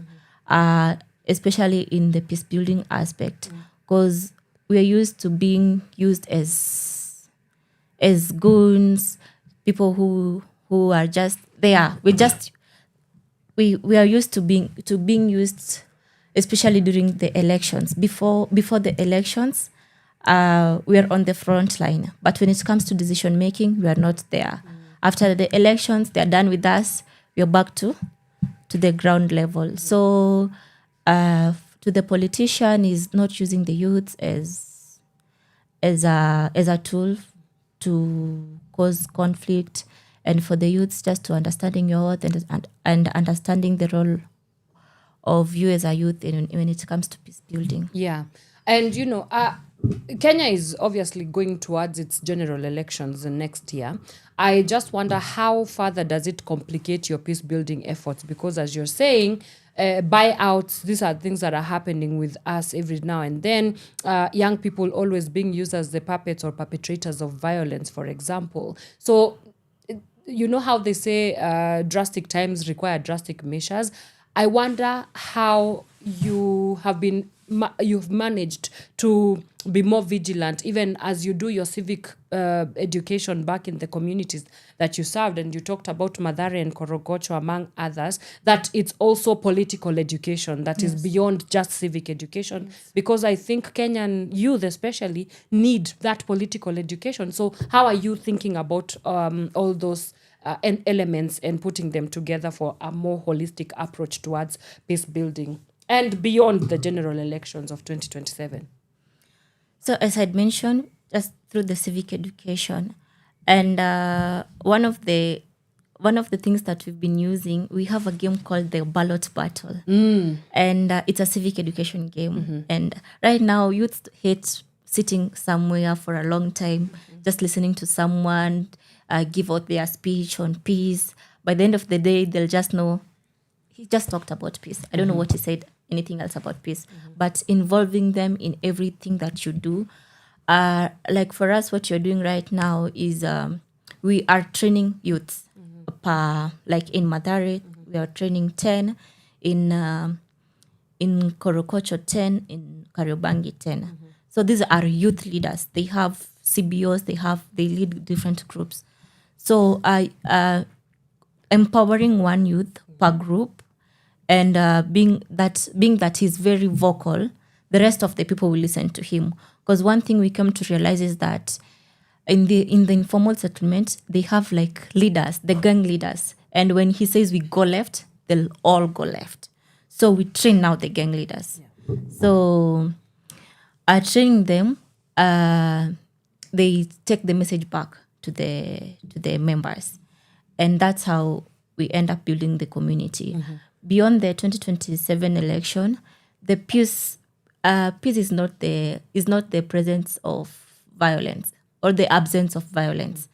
especially in the peace building aspect, because we are used to being used as goons, people who are just there. We are used to being used, especially during the elections. Before the elections, we are on the front line. But when it comes to decision making, we are not there. After the elections, they are done with us. We are back to the ground level. So, to the politician, is not using the youth as a tool to cause conflict, and for the youths just to understanding your worth and understanding the role of you as a youth when it comes to peace building. Yeah. And, Kenya is obviously going towards its general elections next year. I just wonder how further does it complicate your peace building efforts? Because as you're saying, buyouts, these are things that are happening with us every now and then. Young people always being used as the puppets or perpetrators of violence, for example. So, you know how they say drastic times require drastic measures. I wonder how you've managed to be more vigilant, even as you do your civic education back in the communities that you served, and you talked about Mathare and Korogocho, among others, that it's also political education that is beyond just civic education, because I think Kenyan youth especially need that political education. So how are you thinking about all those elements and putting them together for a more holistic approach towards peace building and beyond the general elections of 2027? So as I'd mentioned, just through the civic education, and one of the things that we've been using, we have a game called the ballot battle, and it's a civic education game. And right now, youth hate sitting somewhere for a long time, just listening to someone give out their speech on peace. By the end of the day, they'll just know he just talked about peace. I don't know what he said anything else about peace, but involving them in everything that you do. Like for us, what you're doing right now is we are training youths. Like in Mathare, we are training 10, in Korokocho 10, in Kariobangi 10. So these are youth leaders. They have CBOs, they lead different groups. So empowering one youth per group, and being that he's very vocal, the rest of the people will listen to him. Because one thing we come to realize is that in the informal settlement, they have like leaders, the gang leaders. And when he says we go left, they'll all go left. So we train now the gang leaders. So training them, they take the message back to the members. And that's how we end up building the community. Beyond the 2027 election, the peace is not the presence of violence or the absence of violence.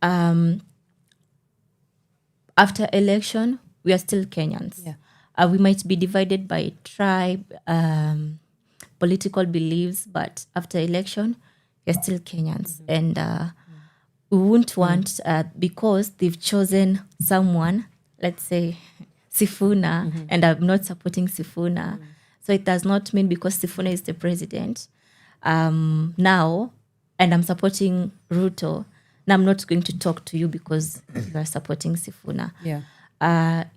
After election, we are still Kenyans. We might be divided by tribe, political beliefs, but after election, we are still Kenyans. And we wouldn't want, because they've chosen someone, let's say Sifuna, and I'm not supporting Sifuna. So it does not mean because Sifuna is the president now, and I'm supporting Ruto, now I'm not going to talk to you because you are supporting Sifuna.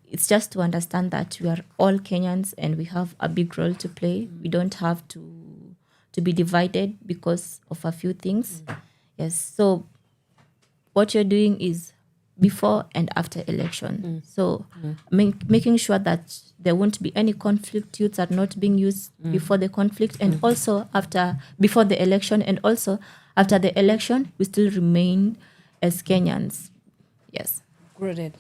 It's just to understand that we are all Kenyans and we have a big role to play. We don't have to be divided because of a few things. Yes. So what you're doing is before and after election. So making sure that there won't be any conflict. Youths are not being used before the conflict, and also before the election, and also after the election, we still remain as Kenyans. Yes. Great.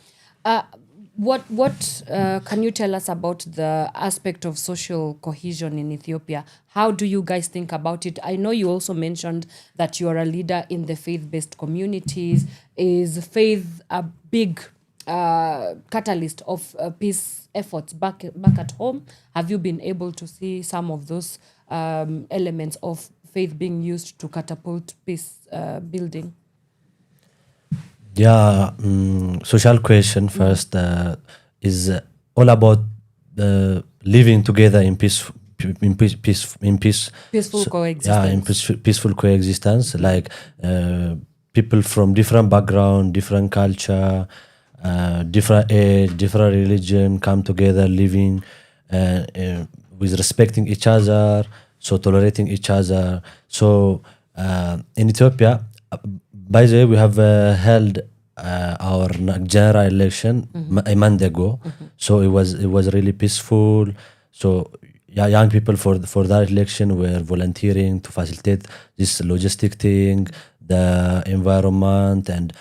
What can you tell us about the aspect of social cohesion in Ethiopia? How do you guys think about it? I know you also mentioned that you are a leader in the faith-based communities. Is faith a big catalyst of peace efforts back at home? Have you been able to see some of those elements of faith being used to catapult peace building? Yeah, social cohesion first is all about living together in peace, Peaceful coexistence. Yeah, in peaceful coexistence. Like people from different background, different culture, different age, different religion come together, living with respecting each other, so tolerating each other. So in Ethiopia, by the way, we have held our general election a month ago. So it was really peaceful. So yeah, young people for that election were volunteering to facilitate this logistic thing, the environment, and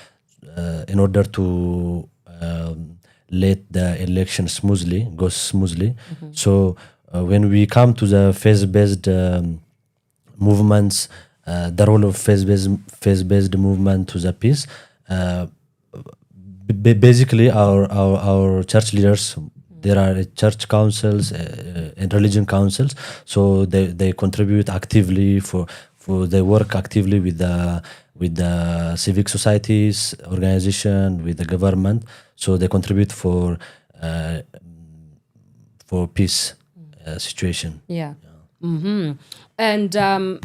in order to let the election go smoothly. So when we come to the faith-based movements, the role of faith-based movement to the peace. Basically, our church leaders, there are church councils and religion councils, so they contribute actively for they work actively with the civic societies organization, with the government, so they contribute for peace situation. Yeah. And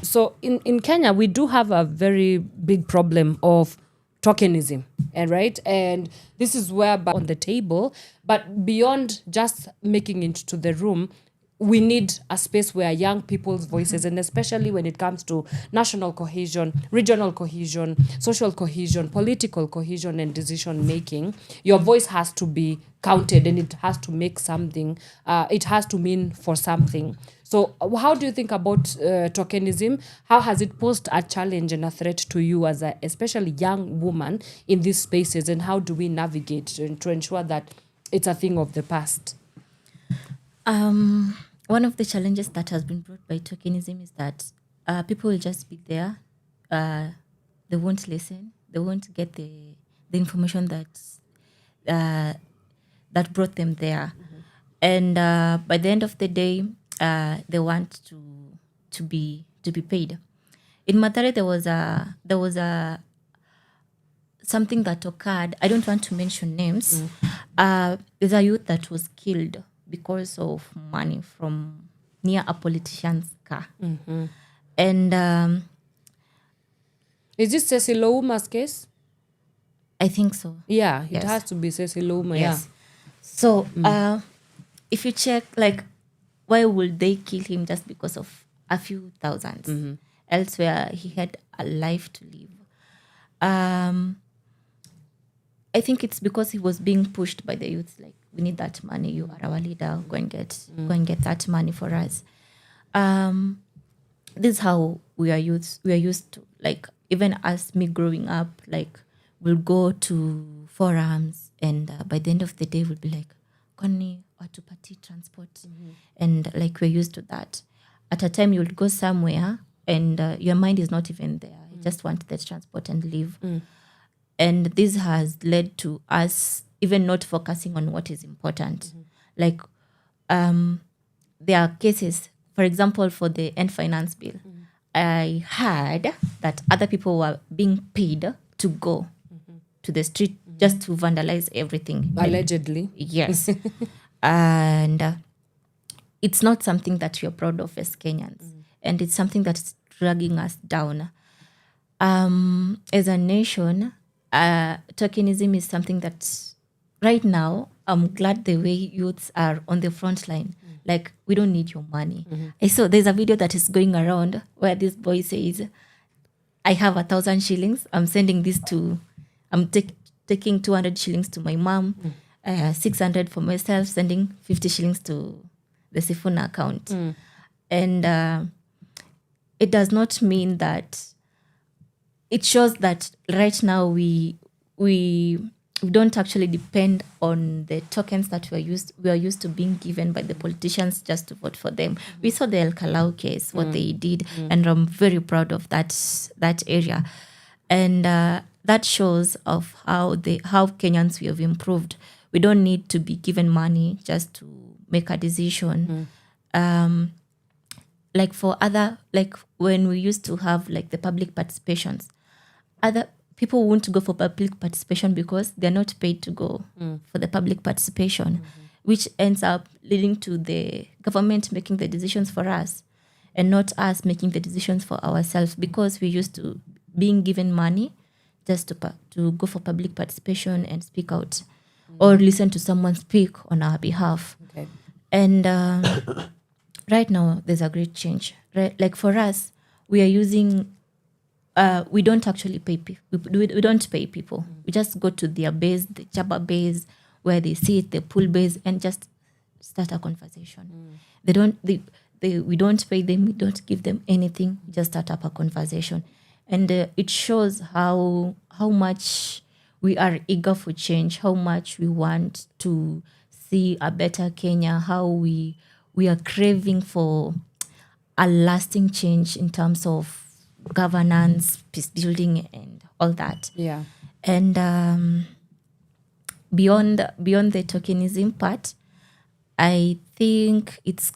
so in Kenya, we do have a very big problem of tokenism, and this is where on the table, but beyond just making it to the room, we need a space where young people's voices, and especially when it comes to national cohesion, regional cohesion, social cohesion, political cohesion, and decision making, your voice has to be counted, and it has to make something, it has to mean for something. So how do you think about tokenism? How has it posed a challenge and a threat to you as a especially young woman in these spaces, and how do we navigate to ensure that it's a thing of the past? One of the challenges that has been brought by tokenism is that people will just be there. They won't listen. They won't get the information that brought them there. And by the end of the day, they want to be paid. In Mathare, there was a something that occurred. I don't want to mention names. There's a youth that was killed because of money from near a politician's car. And is this Cecil Ouma's case? I think so. Yeah, Yes. it has to be Cecil Ouma. Yes. So if you check, like, why would they kill him just because of a few thousands? Elsewhere, he had a life to live. I think it's because he was being pushed by the youth, like, we need that money, you are our leader, go and get that money for us. This is how we are used to, like, even as me growing up, like, we'll go to forums, and by the end of the day we'll be like, kwani watupati transport? And like, we're used to that. At a time you'll go somewhere and your mind is not even there. You just want the transport and leave. And this has led to us even not focusing on what is important. Like, there are cases, for example, for the end finance bill, I heard that other people were being paid to go to the street just to vandalize everything. Allegedly. Yes. And it's not something that we're proud of as Kenyans. And it's something that's dragging us down. As a nation, tokenism is something that right now, I'm glad the way youths are on the front line. Like, we don't need your money. I saw there's a video that is going around where this boy says, I have 1,000 shillings. I'm sending this I'm taking 200 shillings to my mom, 600 for myself, sending 50 shillings to the Sifuna account. And it does not mean that, it shows that right now we we don't actually depend on the tokens that we are used to being given by the politicians just to vote for them. We saw the El Kalau case, what they did, and I'm very proud of that area. And that shows of how Kenyans we have improved. We don't need to be given money just to make a decision. Like for other, like when we used to have like the public participations, other people won't go for public participation because they're not paid to go for the public participation, which ends up leading to the government making the decisions for us and not us making the decisions for ourselves, because we're used to being given money just to go for public participation and speak out or listen to someone speak on our behalf. Okay. And right now, there's a great change. Right? Like for us, we are using... we don't actually pay people. We don't pay people. We just go to their base, the Chaba base, where they sit, the pool base, and just start a conversation. We don't pay them. We don't give them anything. We just start up a conversation, and it shows how much we are eager for change, how much we want to see a better Kenya, how we are craving for a lasting change in terms of governance, peace building, and all that. Yeah. And beyond the tokenism part, I think it's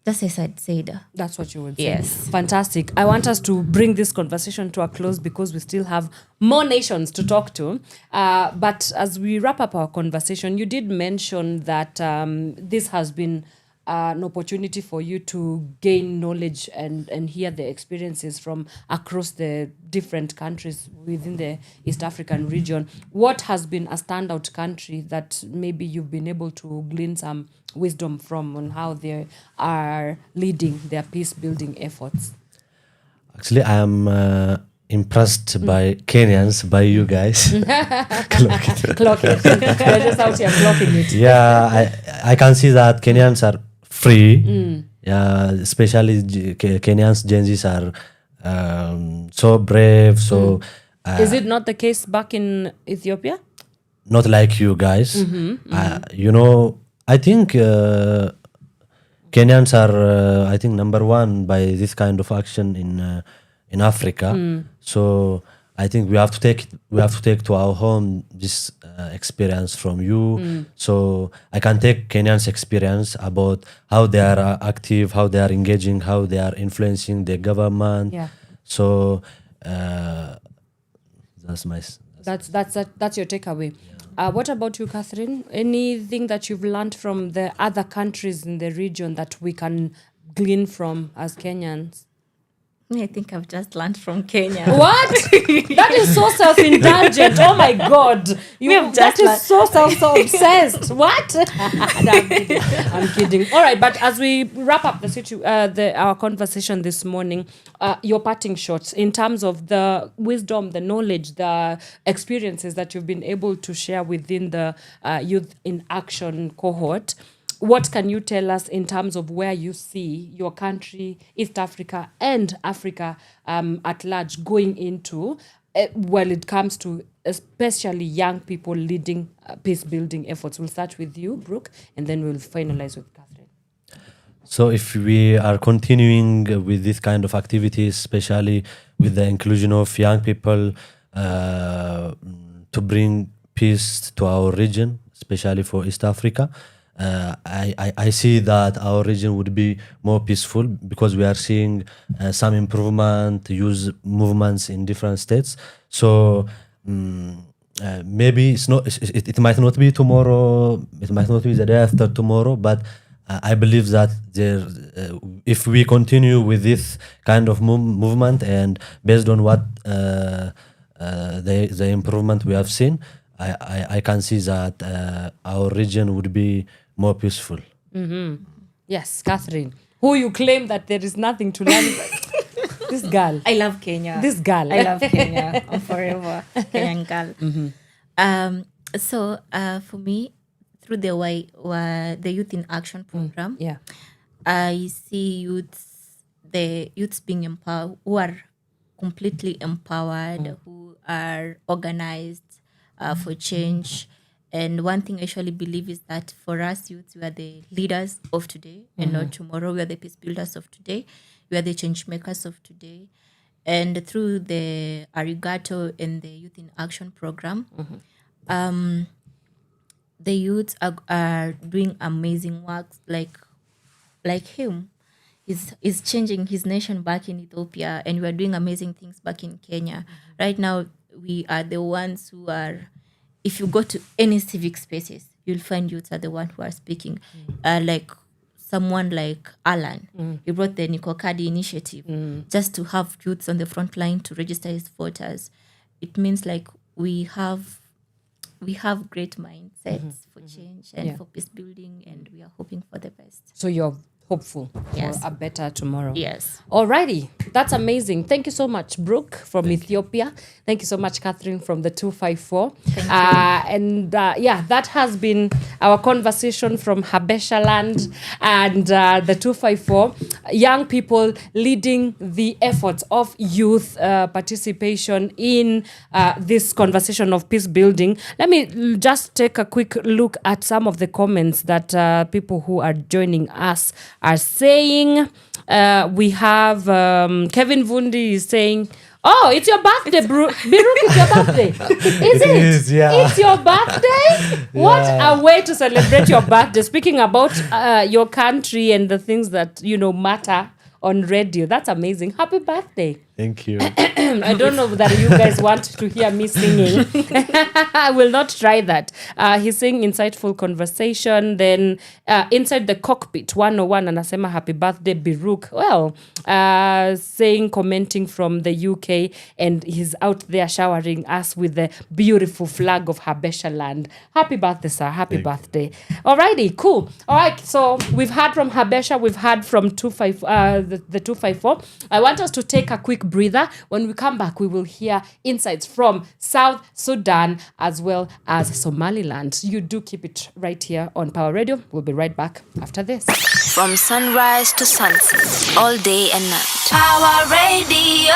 just as I said. That's what you would say. Yes. Fantastic. I want us to bring this conversation to a close because we still have more nations to talk to. But as we wrap up our conversation, you did mention that this has been an opportunity for you to gain knowledge and hear the experiences from across the different countries within the East African region. What has been a standout country that maybe you've been able to glean some wisdom from on how they are leading their peace building efforts? Actually, I am impressed by Kenyans, by you guys. Clock it. You're just out here clocking it. Yeah, I can see that Kenyans are free. Yeah, especially Kenyans, Gen Zs are so brave. So is it not the case back in Ethiopia? Not like you guys. You know, I think Kenyans are I think number one by this kind of action in Africa. So I think we have to take to our home this experience from you. So I can take Kenyans' experience about how they are active, how they are engaging, how they are influencing the government. Yeah. So that's my. That's your takeaway. What about you, Catherine? Anything that you've learned from the other countries in the region that we can glean from as Kenyans? I think I've just learned from Kenya. What? That is so self-indulgent. Oh my God. That is so self-obsessed. What? No, I'm kidding. All right, but as we wrap up our conversation this morning, your parting shots in terms of the wisdom, the knowledge, the experiences that you've been able to share within the Youth in Action cohort. What can you tell us in terms of where you see your country, East Africa, and Africa at large going into when it comes to especially young people leading peace-building efforts? We'll start with you, Biruk, and then we'll finalize with Catherine. So if we are continuing with this kind of activities, especially with the inclusion of young people to bring peace to our region, especially for East Africa, I see that our region would be more peaceful because we are seeing some improvement, use movements in different states. So maybe it might not be tomorrow, it might not be the day after tomorrow, but I believe that if we continue with this kind of movement and based on what the improvement we have seen, I can see that our region would be more peaceful. Yes, Catherine, who you claim that there is nothing to learn. This girl. I love Kenya. This girl. I love Kenya. I'm forever Kenyan girl. So for me, through the Youth in Action program, I see the youths being empowered, who are completely empowered, who are organized for change. And one thing I actually believe is that for us youths, we are the leaders of today and not tomorrow. We are the peace builders of today. We are the change makers of today. And through the Arigato and the Youth in Action program, the youths are doing amazing work. Like him, is changing his nation back in Ethiopia, and we are doing amazing things back in Kenya. Right now, we are the ones who are. If you go to any civic spaces, you'll find youths are the ones who are speaking. Like someone like Alan, he brought the Nikokadi initiative just to have youths on the front line to register as voters. It means like we have great mindsets for change and for peace building, and we are hoping for the best. So you're hopeful Yes. for a better tomorrow. Yes. Alrighty, that's amazing. Thank you so much, Biruk from Ethiopia. Thank you so much, Catherine from the 254. And that has been our conversation from Habesha Land and the 254. Young people leading the efforts of youth participation in this conversation of peace building. Let me just take a quick look at some of the comments that people who are joining us are saying. We have Kevin Vundi is saying, oh, it's your birthday, Biruk, it's your birthday. Is it? It is, yeah. It's your birthday? What a way to celebrate your birthday. Speaking about your country and the things that, matter on radio. That's amazing. Happy birthday. Thank you. I don't know that you guys want to hear me singing. I will not try that. He's saying insightful conversation. Then inside the cockpit 101 anasema happy birthday Biruk. Well, commenting from the UK, and he's out there showering us with the beautiful flag of Habesha Land. Happy birthday, sir. Happy birthday. Alrighty, cool. All right, so we've heard from Habesha, we've heard from the 254. I want us to take a quick breather. When we come back, we will hear insights from South Sudan as well as Somaliland. You do keep it right here on Power Radio. We'll be right back after this. From sunrise to sunset, all day and night. Power Radio.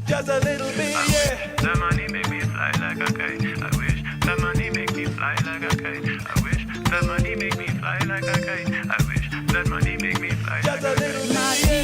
Just a little bit, yeah. The money make me fly like a kite. I wish the money make me fly like a kite. I wish the money make me fly like a kite. I wish that money make me fly like a kite. Just a little bit, yeah.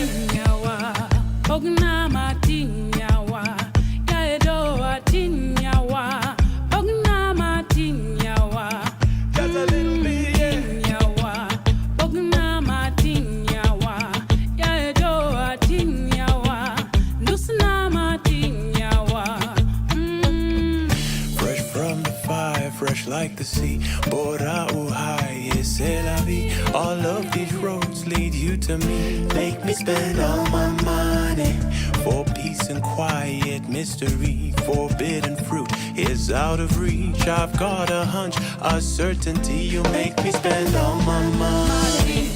Fresh like the sea, Bora Uhai, c'est la vie. All of these roads lead you to me. Make me spend all my money for peace and quiet mystery. Forbidden fruit is out of reach. I've got a hunch, a certainty. You make me spend all my money.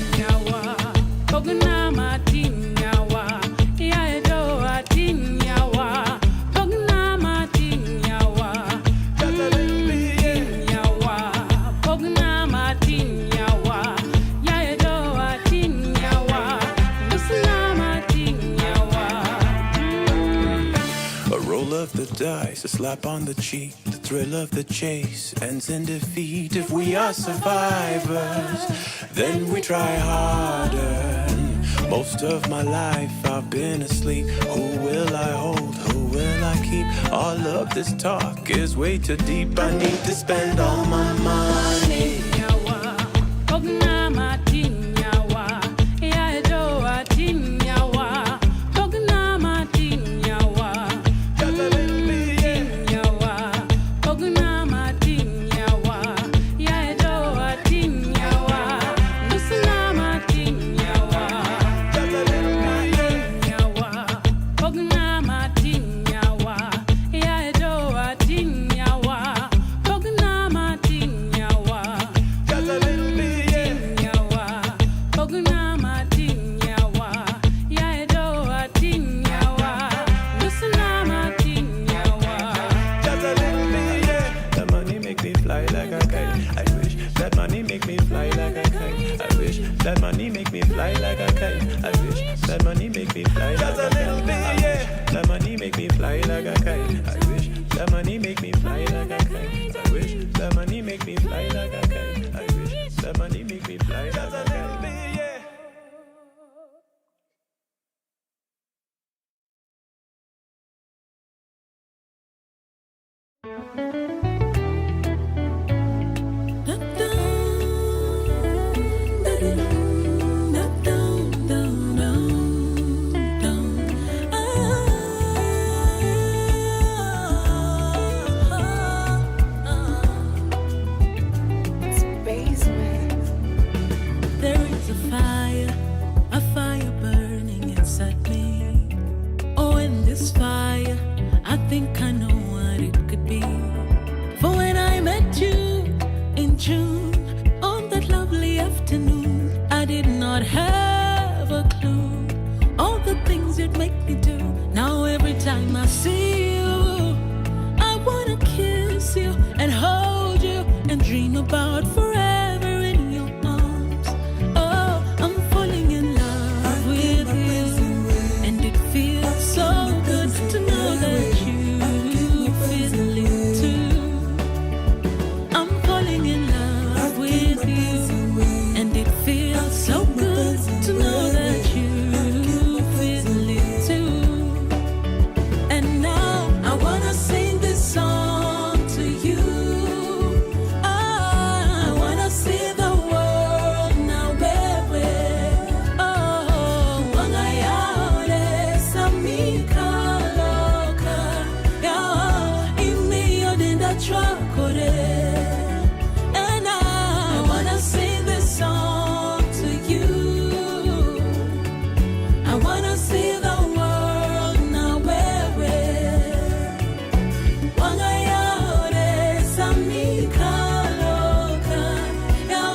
The dice, a slap on the cheek, the thrill of the chase ends in defeat. If we are survivors, then we try harder. Most of my life I've been asleep. Who will I hold? Who will I keep? All of this talk is way too deep. I need to spend all my money. a kite. I wish that money make me fly like a kite. I wish that money make me fly like a kite. I wish that money make me fly like a kite. I wish that money make me fly like a kite. I wish that money make me fly like a kite. I wish that money make me fly like a kite. There is a fire burning inside me. Oh, in this fire, I think I know what it could be. For when I met you in June, on that lovely afternoon, I did not have a clue all the things you'd make me do. Now every time I see you, I wanna kiss you and hold you and dream about forever in your arms. Oh, I'm falling in love with you, and it feels so good to know that you feel it too. I'm falling in love with you, and it feels so good to know that you feel it too. And now I wanna sing this song to you. I wanna see the world now, baby. Oh, wangayaole samika loka ya imi odenda chakore. And I wanna sing this song to you. I wanna see the world now, baby. Wangayaole samika loka ya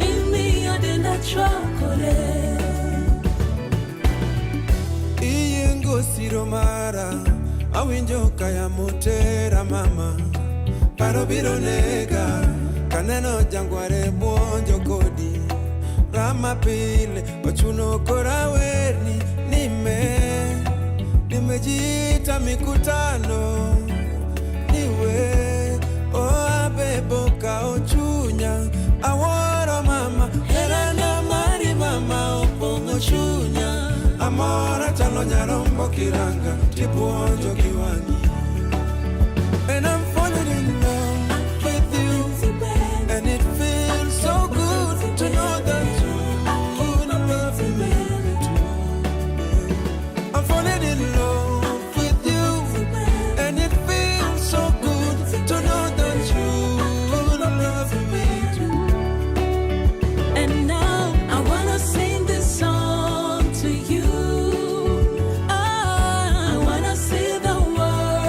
imi odenda chakore. Iyengo siromara awinjoka ya motera mama paro biro nega kaneno jangware buonjo kodi rama pile ochuno koraweni nimejita mikutano niwe abeboka ochunya aworo mama herana mari mama opongo chunya amora chalo nyarombo kiranga tipuonjo kiwangi. And I'm falling in love with you, and it feels so good to know that you love me too. I'm falling in love with you, and it feels so good to know that you love me too. And now I wanna sing this song to you. I wanna see the world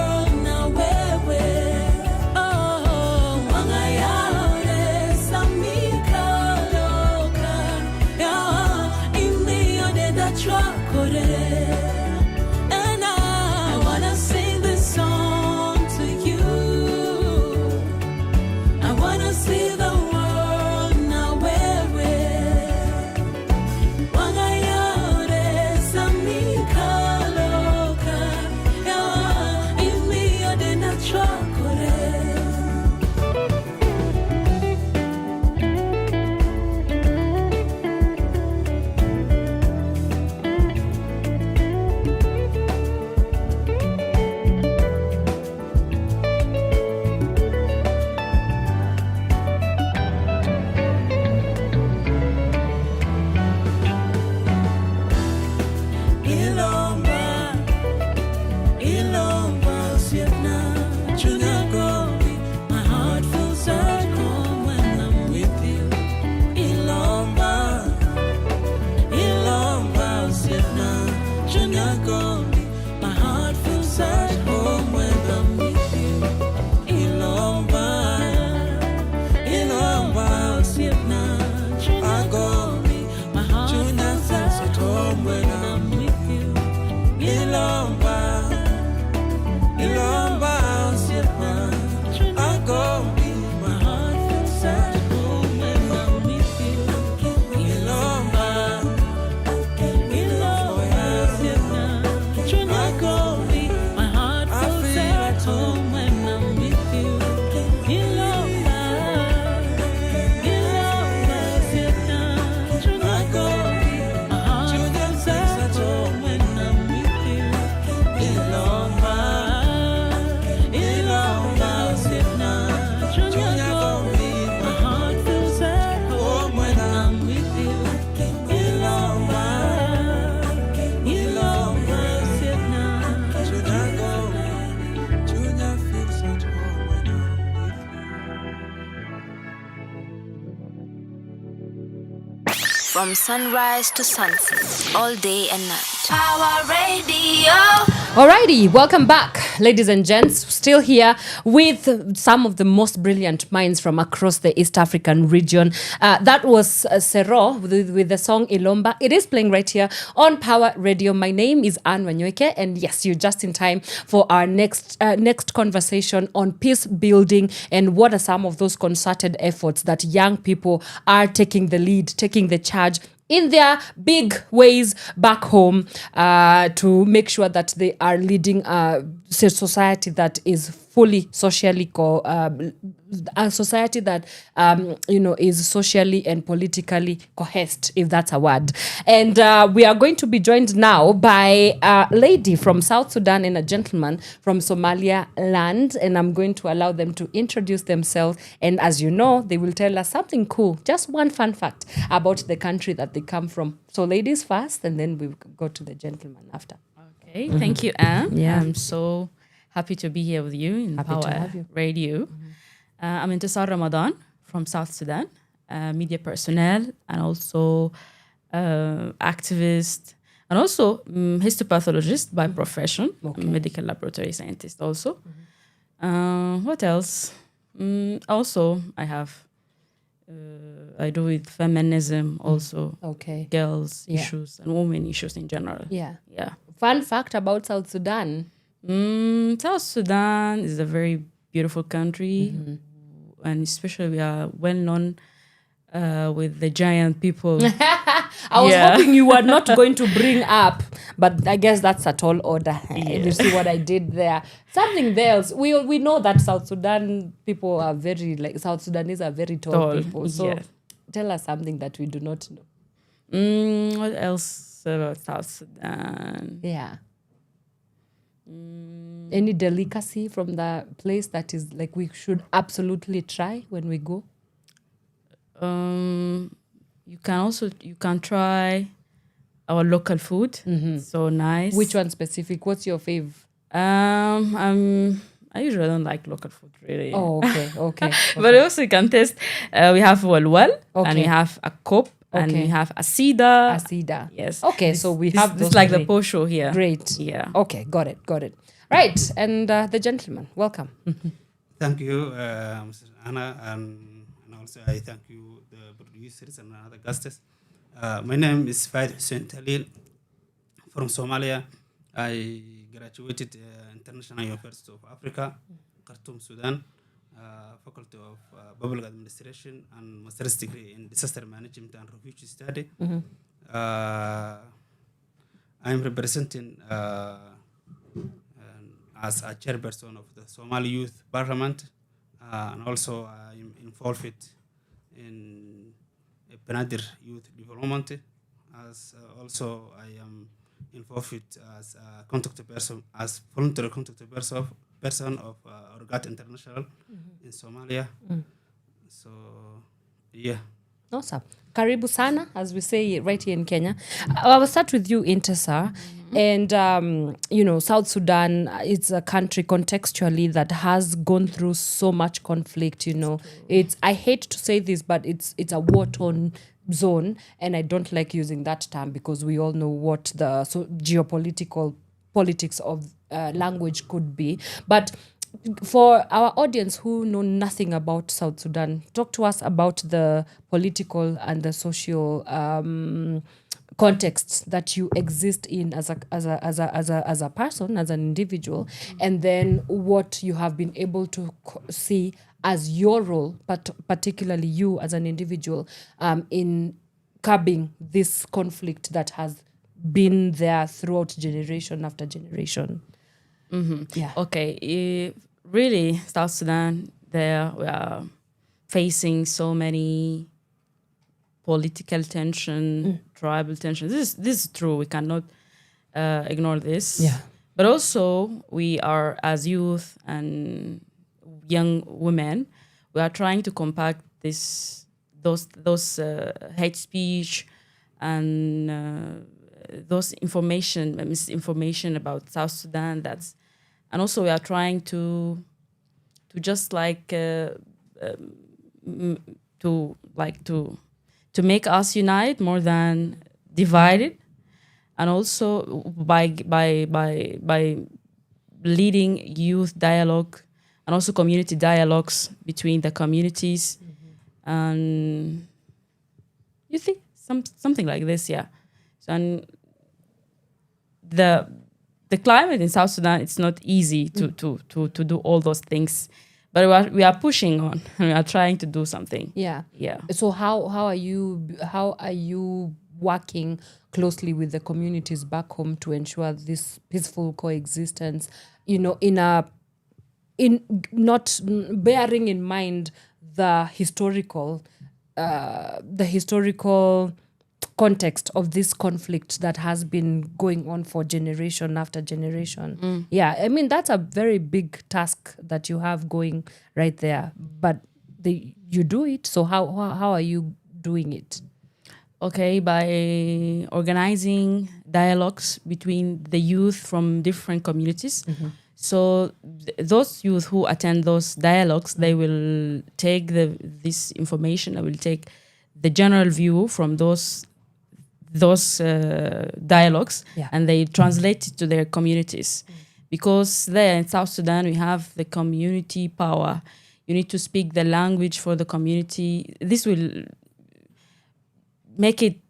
From sunrise to sunset, all day and night. Power Radio. Alrighty, welcome back, ladies and gents. Still here with some of the most brilliant minds from across the East African region. That was Sero with the song Ilomba. It is playing right here on Power Radio. My name is Wanyoike, and yes, you're just in time for our next conversation on peace building and what are some of those concerted efforts that young people are taking the lead, taking the charge in their big ways back home to make sure that they are leading a society that is fully socially a society that is socially and politically cohesed, if that's a word. And we are going to be joined now by a lady from South Sudan and a gentleman from Somalia land, and I'm going to allow them to introduce themselves, and as you know, they will tell us something cool, just one fun fact about the country that they come from. So ladies first, and then we go to the gentleman after. Okay, thank you, Anne. Yeah. I'm so happy to be here with you in Happy to Power have you. Radio. I'm Intesar Ramadan from South Sudan, media personnel and also activist and also histopathologist by profession, medical laboratory scientist also. What else? Also, I do with feminism also, girls issues and women issues in general. Yeah. Yeah. Fun fact about South Sudan. South Sudan is a very beautiful country, and especially we are well known with the giant people. I was hoping you were not going to bring up, but I guess that's a tall order. You see what I did there. Something else. We know that South Sudan people are South Sudanese are very tall people. So tell us something that we do not know. What else about South Sudan? Yeah. Any delicacy from the place that is like we should absolutely try when we go? You can try our local food. So nice. Which one specific? What's your fave? I usually don't like local food really. Oh, okay. But also you can taste. We have walwal and we have a kop and we have asida. Asida. Yes. Okay, so we have this those like the three. posho here. Great. Yeah. Okay, got it. Right, and the gentleman, welcome. Thank you, Mrs. Anna, and also I thank you, the producers and other guests. My name is Faid Hussein from Somalia. I graduated International University of Africa, Khartoum, Sudan, Faculty of Public Administration and Master's degree in Disaster Management and Refugee Study. I'm representing as a chairperson of the Somali Youth Parliament, and also I'm involved in Benadir Youth Development. As also I am involved as a contact person, as voluntary contact person of Orgat International in Somalia. So, yeah. Awesome. Karibu sana, as we say right here in Kenya. I will start with you, Intesar. And, South Sudan, it's a country contextually that has gone through so much conflict, I hate to say this, but it's a war-torn zone. And I don't like using that term because we all know what the geopolitical politics of language could be. But for our audience who know nothing about South Sudan, talk to us about the political and the social contexts that you exist in as a person, as an individual, and then what you have been able to see as your role, but particularly you as an individual, in curbing this conflict that has been there throughout generation after generation. Yeah. Okay. Really, South Sudan, there we are facing so many political tension, tribal tension. This is true. We cannot ignore this. Yeah. But also, we are as youth and young women, we are trying to compact those hate speech and those misinformation about South Sudan. And also we are trying to just to to make us unite more than divided, and also by leading youth dialogue and also community dialogues between the communities, and you think something like this, yeah. And the climate in South Sudan, it's not easy to do all those things, but we are pushing on. We are trying to do something. Yeah. Yeah. So how are you working closely with the communities back home to ensure this peaceful coexistence? In not bearing in mind the historical context of this conflict that has been going on for generation after generation. Yeah, I mean, that's a very big task that you have going right there, but you do it. So how are you doing it? Okay, by organizing dialogues between the youth from different communities. So those youth who attend those dialogues, they will take this information. I will take the general view from those dialogues, and they translate it to their communities. Because there in South Sudan, we have the community power. You need to speak the language for the community. This will make it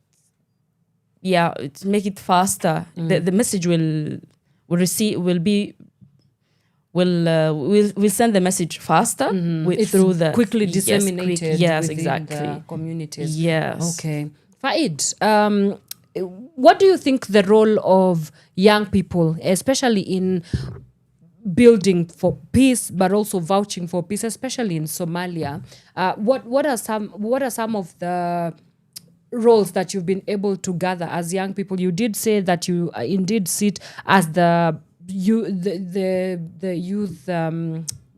faster. The message will send the message faster through the quickly disseminated yes, within exactly. the communities. Yes. Okay. Faid, what do you think the role of young people, especially in building for peace, but also vouching for peace, especially in Somalia? What are some of the roles that you've been able to gather as young people? You did say that you indeed sit as the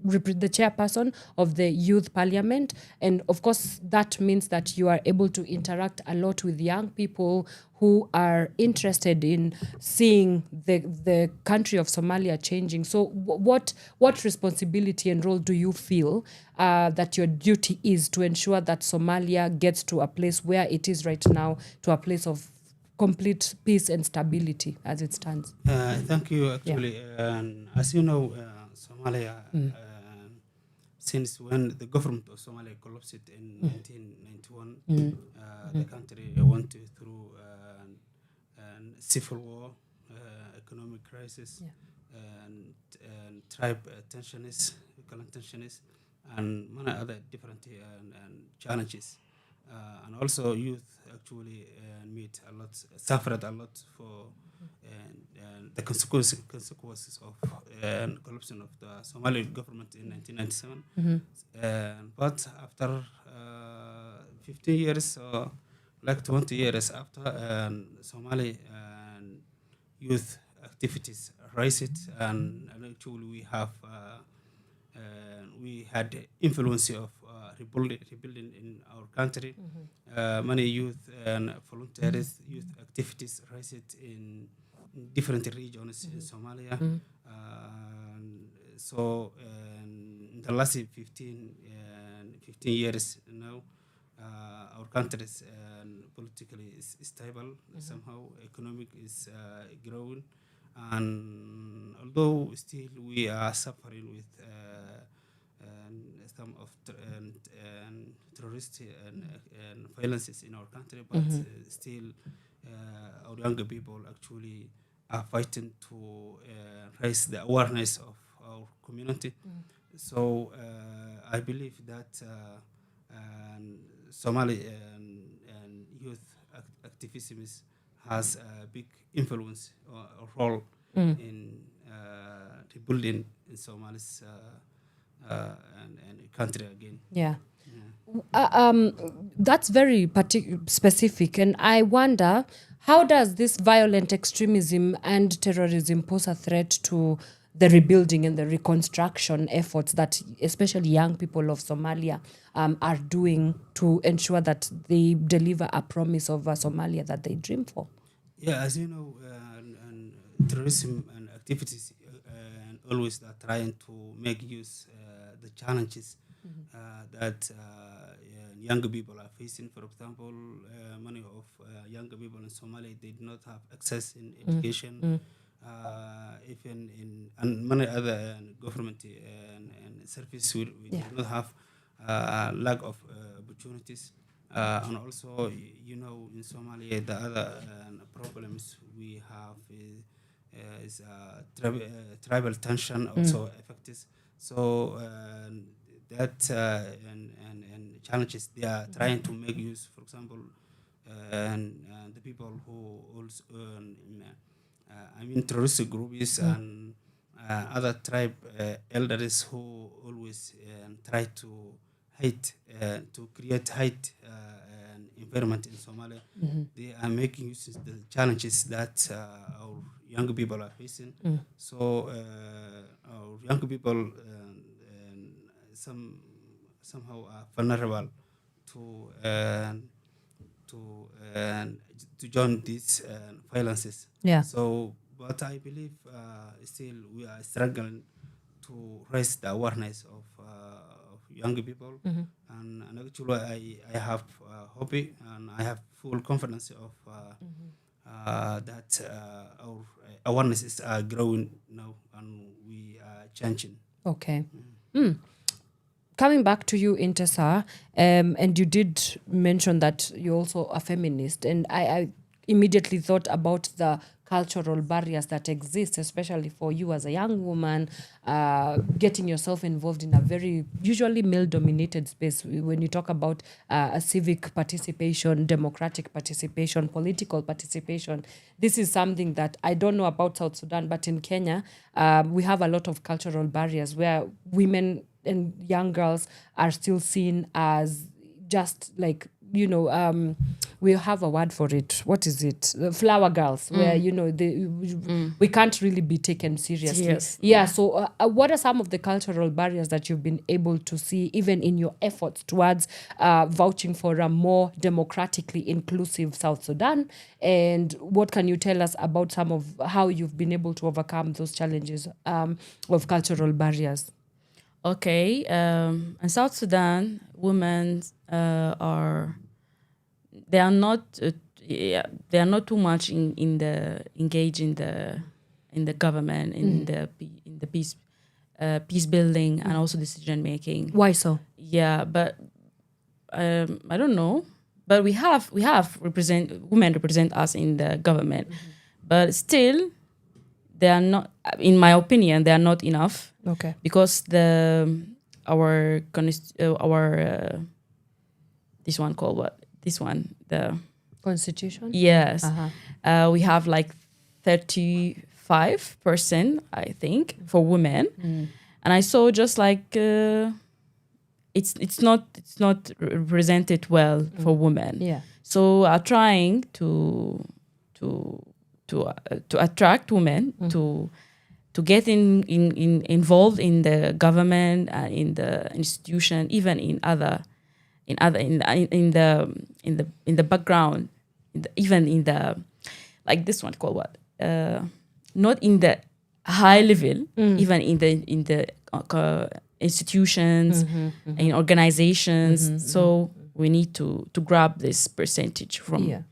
chairperson of the youth parliament, and of course that means that you are able to interact a lot with young people who are interested in seeing the country of Somalia changing. So what responsibility and role do you feel that your duty is to ensure that Somalia gets to a place where it is right now, to a place of complete peace and stability as it stands? Thank you. Actually, as you know, Somalia, since when the government of Somalia collapsed in 1991, the country went through civil war, economic crisis, and tribe tensions, current tensions, and many other different challenges. And also youth actually suffered a lot for the consequences of corruption of the Somali government in 1997. But after 15 years or like 20 years after, Somali youth activities raised, and actually we had influence of rebuilding in our country. Many youth and volunteers, youth activities raised in different regions in Somalia. So in the last 15 years now, our country is politically is stable. Somehow economic is growing, and although still we are suffering with some of terrorist and violences in our country, but still our younger people actually are fighting to raise the awareness of our community. So I believe that Somali and youth activism has a big influence or role in rebuilding in Somali's and country again. Yeah. That's very specific, and I wonder, how does this violent extremism and terrorism pose a threat to the rebuilding and the reconstruction efforts that especially young people of Somalia are doing to ensure that they deliver a promise of a Somalia that they dream for? Yeah, as you know, terrorism and activities always are trying to make use the challenges that younger people are facing. For example, many of younger people in Somalia, they do not have access in education, even in and many other government and service we do not have lack of opportunities. And also, in Somalia, the other problems we have is tribal tension also affects. So that and challenges they are trying to make use. For example, and the people who also terrorist groups and other tribe elders who always try to hate to create hate environment in Somalia. They are making use of the challenges that our young people are facing. So our young people somehow are vulnerable to join these violences. Yeah. So, but I believe still we are struggling to raise the awareness of young people, and actually I have hope and I have full confidence of that our awarenesses are growing now and we are changing. Okay. Coming back to you, Intesar, and you did mention that you're also a feminist, and I immediately thought about the cultural barriers that exist, especially for you as a young woman, getting yourself involved in a very usually male-dominated space. When you talk about a civic participation, democratic participation, political participation, this is something that I don't know about South Sudan, but in Kenya, we have a lot of cultural barriers where women and young girls are still seen as just like, we have a word for it. What is it? Flower girls, where, we can't really be taken seriously. Yes. Yeah, so what are some of the cultural barriers that you've been able to see, even in your efforts towards vouching for a more democratically inclusive South Sudan? And what can you tell us about some of how you've been able to overcome those challenges of cultural barriers? Okay, in South Sudan, women they are not too much engaged in the government, in the peace building and also decision making. Why so? Yeah, but I don't know. But we have women represent us in the government, but still they are not. In my opinion, they are not enough. Okay. Because our this one called what? This one, the Constitution? Yes. We have like 35%, I think, for women. And I saw just like it's not represented well for women. Yeah. So I'm trying to attract women to get involved in the government, in the institution, even in the background, even in the, like this one called what? Not in the high level, even in the institutions, in organizations. So we need to grab this percentage from,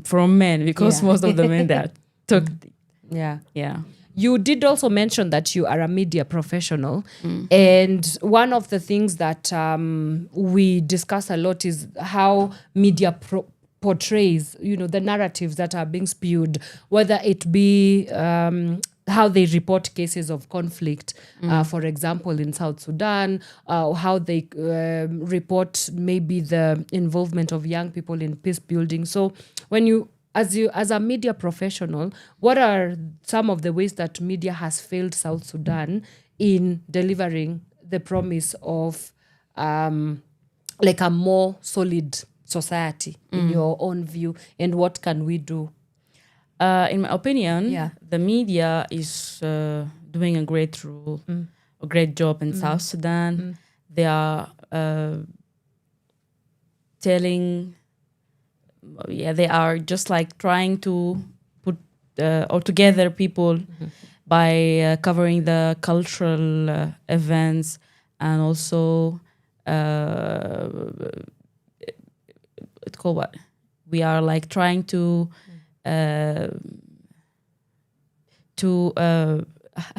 from men, because most of the men that took. Yeah. You did also mention that you are a media professional, and one of the things that we discuss a lot is how media portrays, the narratives that are being spewed, whether it be how they report cases of conflict, for example, in South Sudan, how they report maybe the involvement of young people in peace building. So when as a media professional, what are some of the ways that media has failed South Sudan in delivering the promise of like a more solid society in your own view, and what can we do? In my opinion, the media is doing a great job in South Sudan. They are telling, they are just like trying to put all together people by covering the cultural events, and also it's called what? We are like trying to I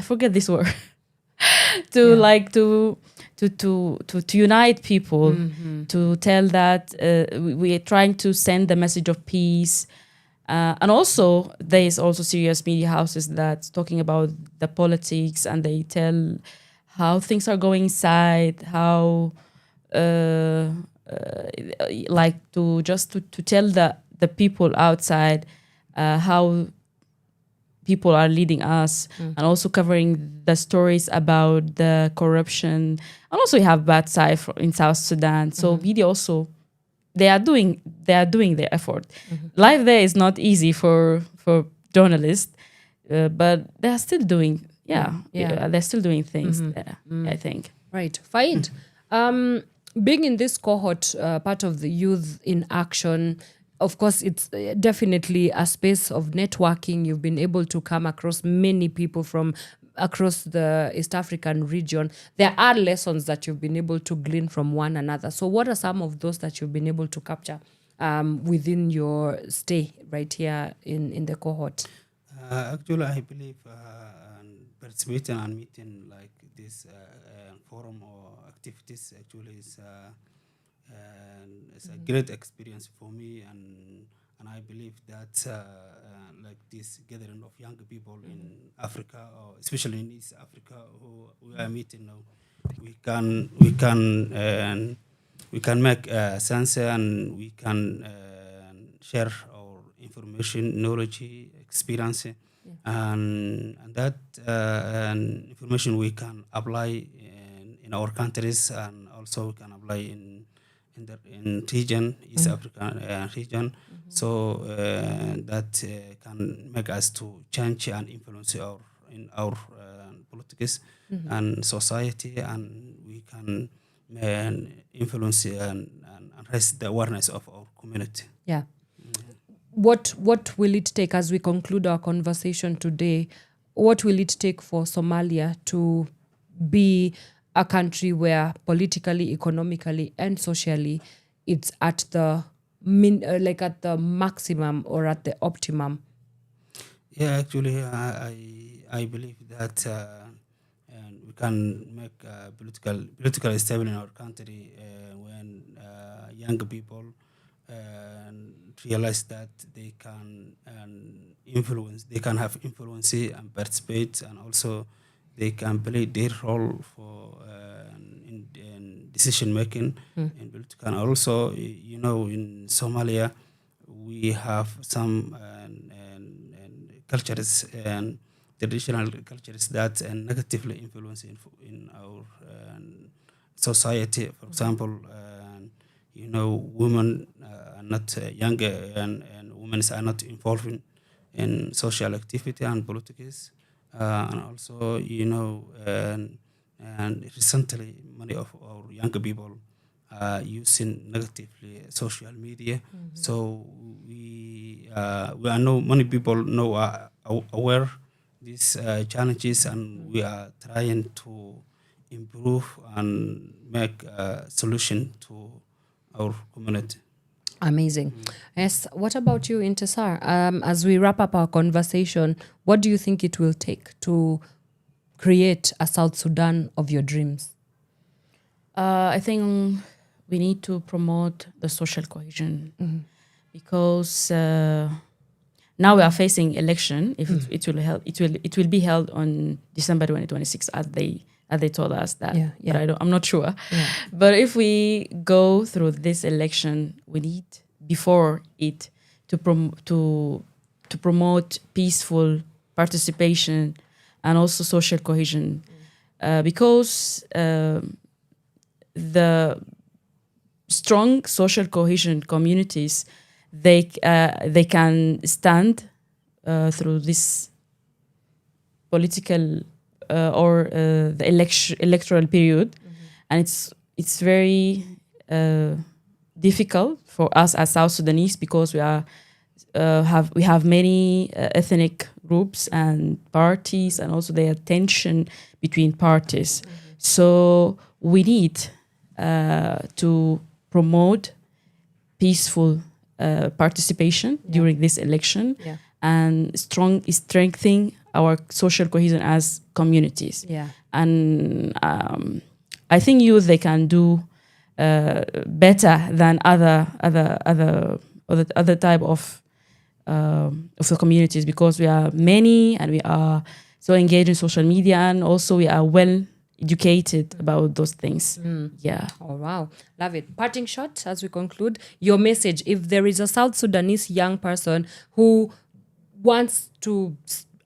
forget this word. To unite people, to tell that we are trying to send the message of peace. And also, there is also serious media houses that's talking about the politics, and they tell how things are going inside, how like to tell the people outside how people are leading us, and also covering the stories about the corruption. And also we have bad side in South Sudan. So media also, they are doing their effort. Life there is not easy for journalists, but they are still doing they're still doing things there, I think. Right. Faid, being in this cohort, part of the Youth in Action, of course, it's definitely a space of networking. You've been able to come across many people from across the East African region. There are lessons that you've been able to glean from one another. So what are some of those that you've been able to capture within your stay right here in the cohort? Actually, I believe participating and meeting like this forum or activities actually is it's a great experience for me, and I believe that like this gathering of young people in Africa, or especially in East Africa, who we are meeting now, we can make sense, and we can share our information, knowledge, experience, and that information we can apply in our countries, and also we can apply in region, East African region, so that can make us to change and influence our politics and society, and we can influence and raise the awareness of our community. Yeah. What will it take, as we conclude our conversation today, what will it take for Somalia to be a country where politically, economically, and socially it's at the at the maximum or at the optimum? Yeah, actually, I believe that we can make political stable in our country when young people realize that they can influence, they can have influence and participate, and also they can play their role for in decision making in political. And also, in Somalia, we have some cultures and traditional cultures that negatively influence in our society. For example, women are not younger, and women are not involved in social activity and politics. And also, and recently, many of our younger people are using negatively social media. So we know many people are aware these challenges, and we are trying to improve and make a solution to our community. Amazing. Yes. What about you, Intesar? As we wrap up our conversation, what do you think it will take to create a South Sudan of your dreams? I think we need to promote the social cohesion, because now we are facing election. If it will be held on December 2026, as they told us that. But I'm not sure. But if we go through this election, we need before it to promote peaceful participation and also social cohesion, because the strong social cohesion communities, they can stand through this political or the electoral period, and it's very difficult for us as South Sudanese, because we have many ethnic groups and parties, and also there are tension between parties. So we need to promote peaceful participation during this election and strengthening our social cohesion as communities. And I think youth, they can do better than other type of the communities, because we are many and we are so engaged in social media, and also we are well educated about those things. Oh, wow. Love it. Parting shot as we conclude, your message. If there is a South Sudanese young person who wants to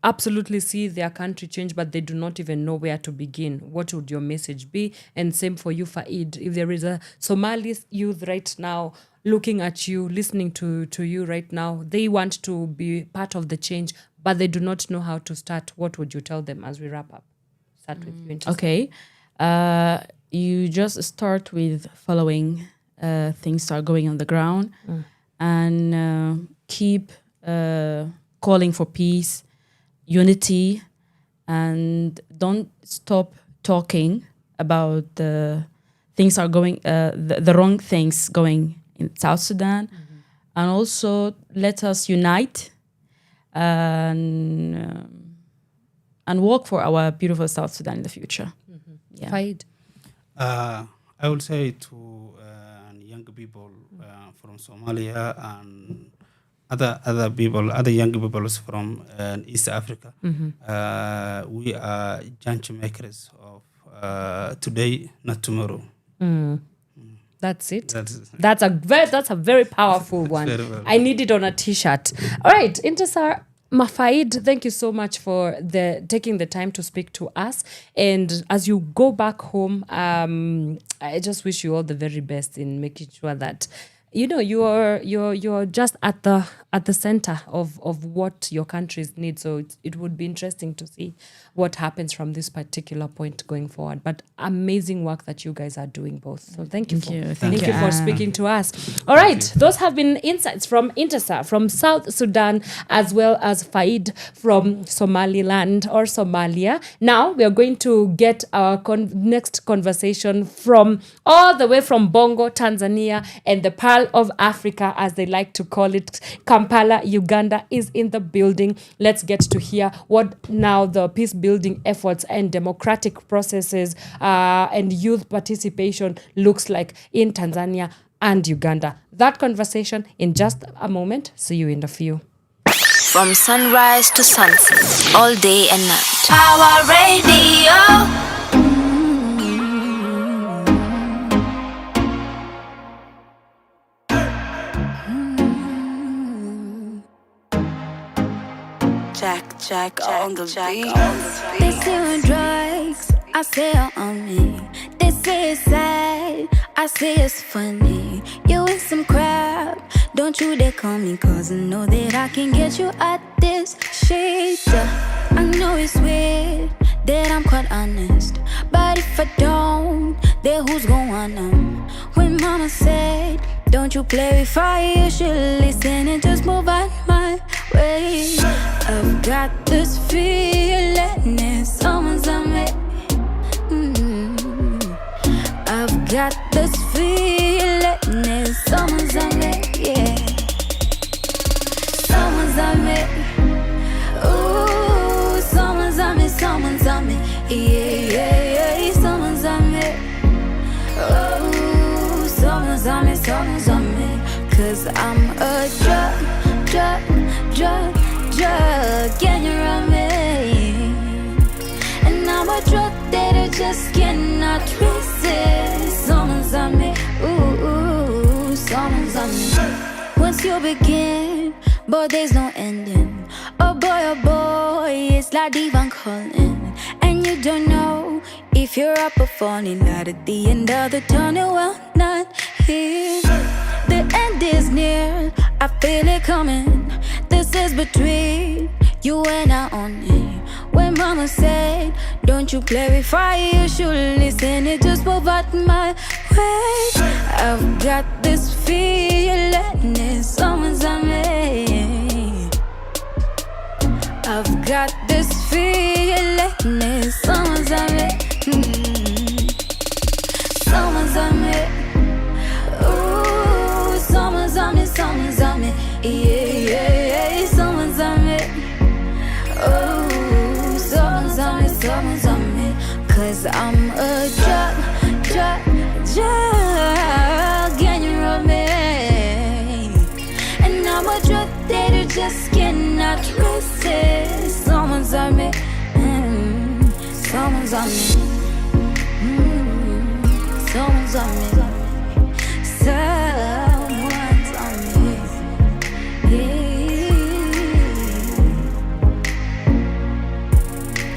absolutely see their country change, but they do not even know where to begin, what would your message be? And same for you, Faid. If there is a Somali youth right now looking at you, listening to you right now, they want to be part of the change, but they do not know how to start, what would you tell them as we wrap up? Start with you. Intesar. Okay. You just start with following things are going on the ground, and keep calling for peace, unity, and don't stop talking about the things are going, the wrong things going in South Sudan. And also let us unite and work for our beautiful South Sudan in the future. Faid. I would say to young people from Somalia and other young people from East Africa. We are change makers of today, not tomorrow. That's it. That's a very powerful one. I need it on a t-shirt. All right, Intesar, Faid, thank you so much for taking the time to speak to us. And as you go back home, I just wish you all the very best in making sure that you're just at the center of what your countries need. So it would be interesting to see what happens from this particular point going forward. But amazing work that you guys are doing both. So thank you for speaking to us. All right, those have been insights from Intesar from South Sudan, as well as Faid from Somaliland or Somalia. Now we are going to get our next conversation from all the way from Bongo, Tanzania, and the Pearl of Africa, as they like to call it. Kampala, Uganda is in the building. Let's get to hear what now the peace-building efforts and democratic processes and youth participation looks like in Tanzania and Uganda. That conversation in just a moment. See you in a few. From sunrise to sunset, all day and night. Power Radio. Jack on the beat. They say we're drugs, I say on me. They say it's sad, I say it's funny. You in some crap, don't you dare call me, cause I know that I can get you out this shit. I know it's weird that I'm quite honest, but if I don't, then who's gonna know? When mama said, don't you play with fire, you should listen and just move out my way. I've got this feeling that someone's on me. I've got this feeling that someone's on me, yeah. Someone's on me. Ooh, someone's on me, someone's on me. Yeah, someone's on me. Oh, someone's on me, someone's on me. Cause I'm a drug, and you're on me. And I'm a drug that I just cannot resist. Someone's on me, ooh, someone's on me. Once you begin, but there's no ending. Oh boy, it's like divine calling. And you don't know if you're up or falling out at the end of the tunnel. Well, not here. The end is near, I feel it coming. This is between you and I only. When mama said, don't you play with fire, you should listen and just move out my way. I've got this feeling that someone's on me. I've got this feeling that someone's on me. Someone's on me. Yeah, someone's on me. Oh, someone's on me, someone's on me. 'Cause I'm a drug, can you run me? And I'm a drug that you just cannot resist. Someone's on me, someone's on me, someone's on me, someone's on me, yeah.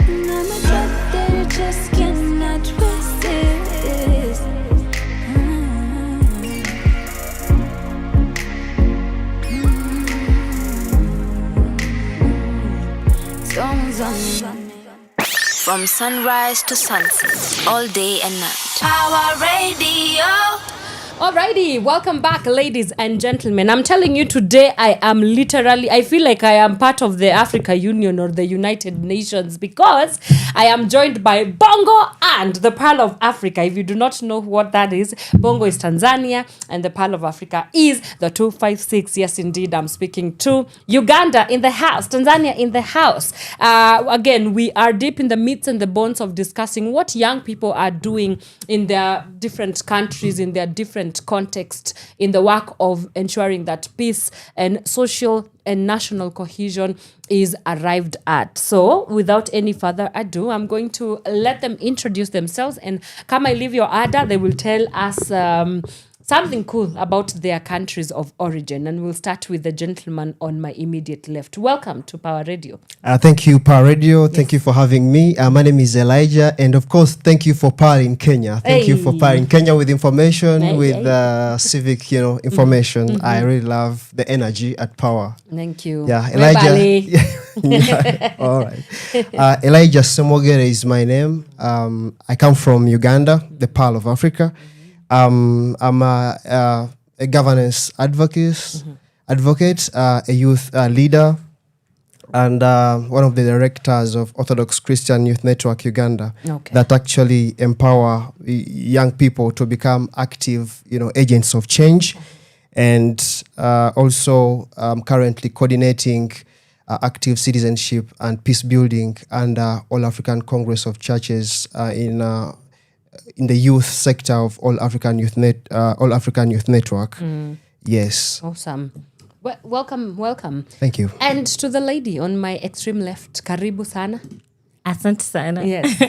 And I'm a drug that you just cannot resist. Someone's on me. From sunrise to sunset, all day and night. Power Radio. Alrighty, welcome back, ladies and gentlemen. I'm telling you today, I feel like I am part of the Africa Union or the United Nations because I am joined by Bongo and the Pearl of Africa. If you do not know what that is, Bongo is Tanzania and the Pearl of Africa is the 256. Yes, indeed, I'm speaking to Uganda in the house, Tanzania in the house. Again, we are deep in the meats and the bones of discussing what young people are doing in their different countries, in their different context, in the work of ensuring that peace and social and national cohesion is arrived at. So without any further ado, I'm going to let them introduce themselves, and come I leave your order, they will tell us something cool about their countries of origin. And we'll start with the gentleman on my immediate left. Welcome to Power Radio. Thank you, Power Radio. Yes. Thank you for having me. My name is Elijah. And of course, thank you for powering Kenya. Thank you for powering Kenya with information, with civic, information. Mm-hmm. I really love the energy at Power. Thank you. Yeah, Elijah. Yeah, all right. Elijah Semogere is my name. I come from Uganda, the Pearl of Africa. I'm a governance advocate, a youth leader, and one of the directors of Orthodox Christian Youth Network Uganda, that actually empower young people to become active, agents of change. And also currently coordinating active citizenship and peace building under All African Congress of Churches in the youth sector of All African Youth Network. Yes. Awesome. Welcome. Thank you. And to the lady on my extreme left, karibu sana. Asante sana. Yes.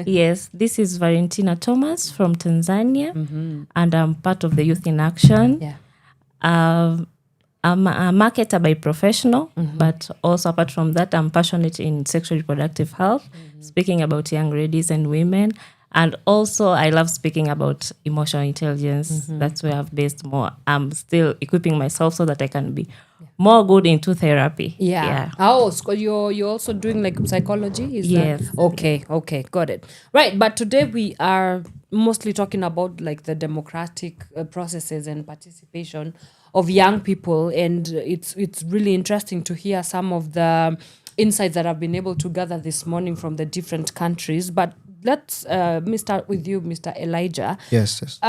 Yes, this is Valentina Thomas from Tanzania, and I'm part of the Youth in Action. Yeah. I'm a marketer by professional, but also apart from that, I'm passionate in sexual reproductive health, speaking about young ladies and women. And also, I love speaking about emotional intelligence. That's where I've based more. I'm still equipping myself so that I can be more good into therapy. Yeah. Oh, so you're also doing like psychology? Yes. Okay, got it. Right, but today we are mostly talking about like the democratic processes and participation of young people. And it's really interesting to hear some of the insights that I've been able to gather this morning from the different countries. But let's start with you, Mr. Elijah. Yes.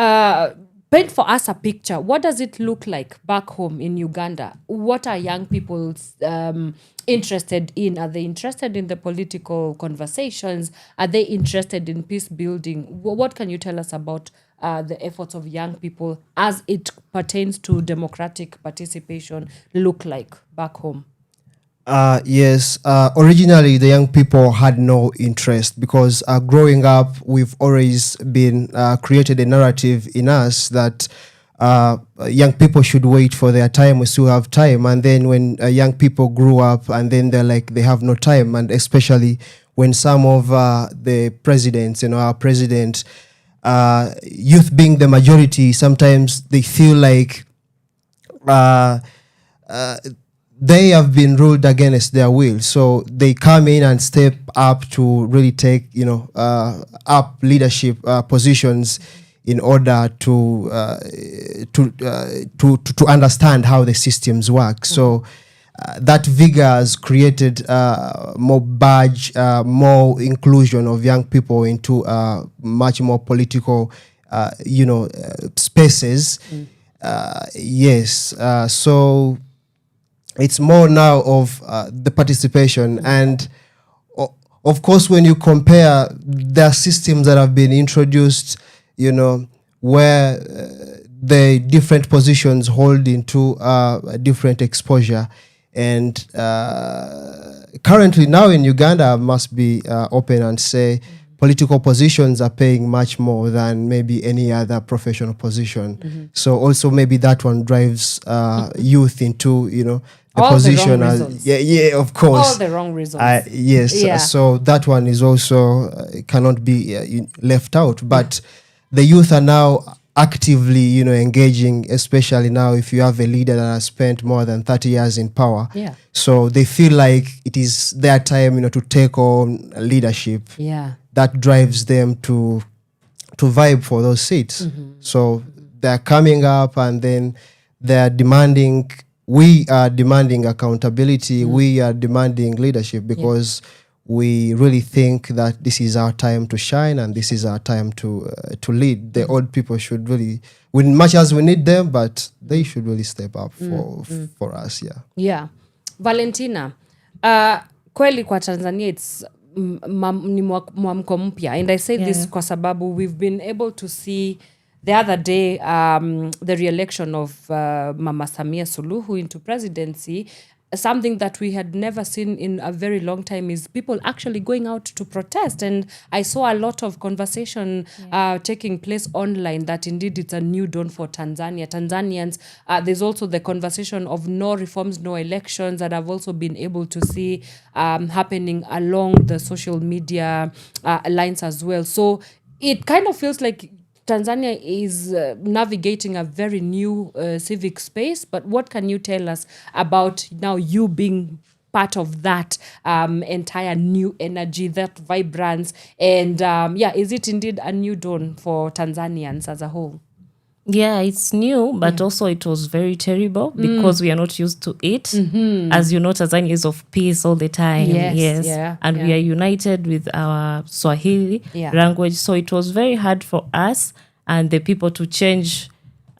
Paint for us a picture. What does it look like back home in Uganda? What are young people interested in? Are they interested in the political conversations? Are they interested in peace building? What can you tell us about the efforts of young people as it pertains to democratic participation look like back home? Yes. Originally, the young people had no interest because growing up, we've always been created a narrative in us that young people should wait for their time. We still have time. And then when young people grew up and then they're like, they have no time. And especially when some of the presidents, our president, youth being the majority, sometimes they feel like they have been ruled against their will. So they come in and step up to really take, up leadership positions in order to understand how the systems work. So that vigor has created more badge, more inclusion of young people into much more political, spaces. Yes. So it's more now of the participation. And of course, when you compare the systems that have been introduced, you know, where the different positions hold into different exposure. And currently now in Uganda, I must be open and say political positions are paying much more than maybe any other professional position. So also maybe that one drives youth into, you know, the All position. the wrong reasons. Yeah, of course. All the wrong reasons. Yes. Yeah. So that one is also cannot be left out. But the youth are now actively, you know, engaging, especially now if you have a leader that has spent more than 30 years in power. Yeah. So they feel like it is their time, you know, to take on leadership. Yeah. That drives them to vibe for those seats. So they're coming up and then they're demanding, we are demanding accountability, we are demanding leadership because we really think that this is our time to shine and this is our time to lead. The old people should really, much as we need them, but they should really step up for us. Yeah. Valentina, kweli kwa Tanzania it's ni mwamko mpya, and I say this kwa sababu we've been able to see the other day the re-election of Mama Samia Suluhu into presidency. Something that we had never seen in a very long time is people actually going out to protest. And I saw a lot of conversation taking place online that indeed it's a new dawn for Tanzania. Tanzanians, there's also the conversation of no reforms, no elections that I've also been able to see happening along the social media lines as well. So it kind of feels like Tanzania is navigating a very new civic space, but what can you tell us about now you being part of that entire new energy, that vibrance, and is it indeed a new dawn for Tanzanians as a whole? Yeah, it's new, but also it was very terrible because we are not used to it. As you know, Tanzania is of peace all the time. Yes. We are united with our Swahili language. So it was very hard for us and the people to change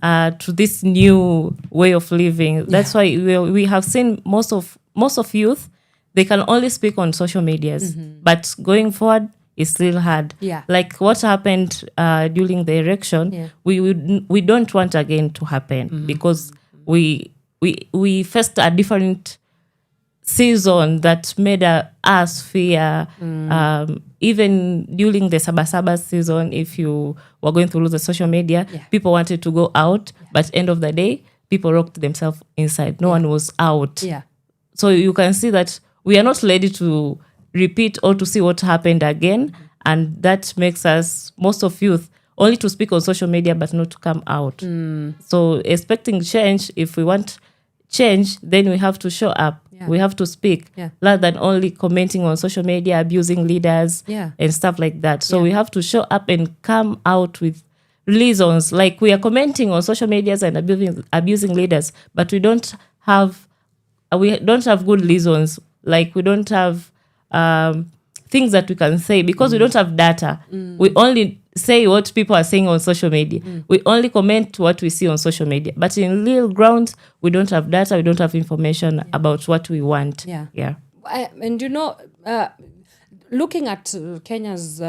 to this new way of living. That's why we have seen most of youth, they can only speak on social medias. But going forward, it's still hard. Like what happened during the election, we don't want again to happen because we faced a different season that made us fear. Even during the Sabasaba season, if you were going through the social media, people wanted to go out, but end of the day, people locked themselves inside. No one was out. So you can see that we are not ready to repeat or to see what happened again, and that makes us, most of youth, only to speak on social media but not to come out. So expecting change, if we want change, then we have to show up. We have to speak rather than only commenting on social media, abusing leaders and stuff like that. So we have to show up and come out with reasons. Like we are commenting on social medias and abusing leaders, but we don't have good reasons. Like we don't have things that we can say because we don't have data. We only say what people are saying on social media. We only comment what we see on social media. But in real grounds, we don't have data. We don't have information about what we want. And you know, looking at Kenya's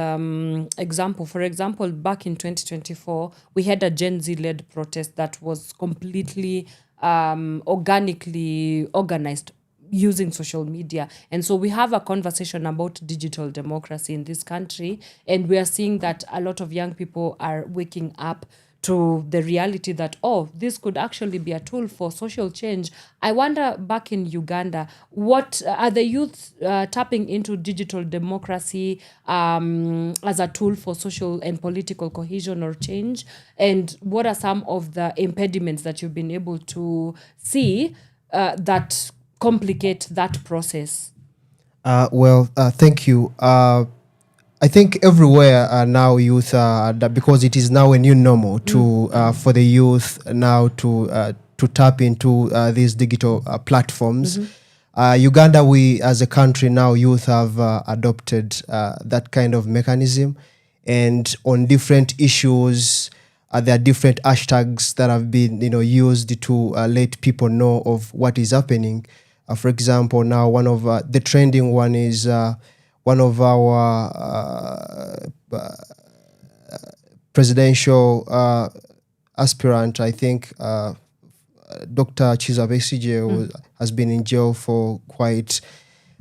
example, for example, back in 2024, we had a Gen Z-led protest that was completely organically organized using social media. And so we have a conversation about digital democracy in this country, and we are seeing that a lot of young people are waking up to the reality that, this could actually be a tool for social change. I wonder, back in Uganda, what are the youth tapping into digital democracy as a tool for social and political cohesion or change? And what are some of the impediments that you've been able to see that complicate that process? Thank you. I think everywhere now youth because it is now a new normal to for the youth now to tap into these digital platforms. Uganda, we as a country now, youth have adopted that kind of mechanism, and on different issues, there are different hashtags that have been, used to let people know of what is happening. For example, now one of the trending one is one of our presidential aspirant, I think, Dr. Chiza Besigye has been in jail for quite.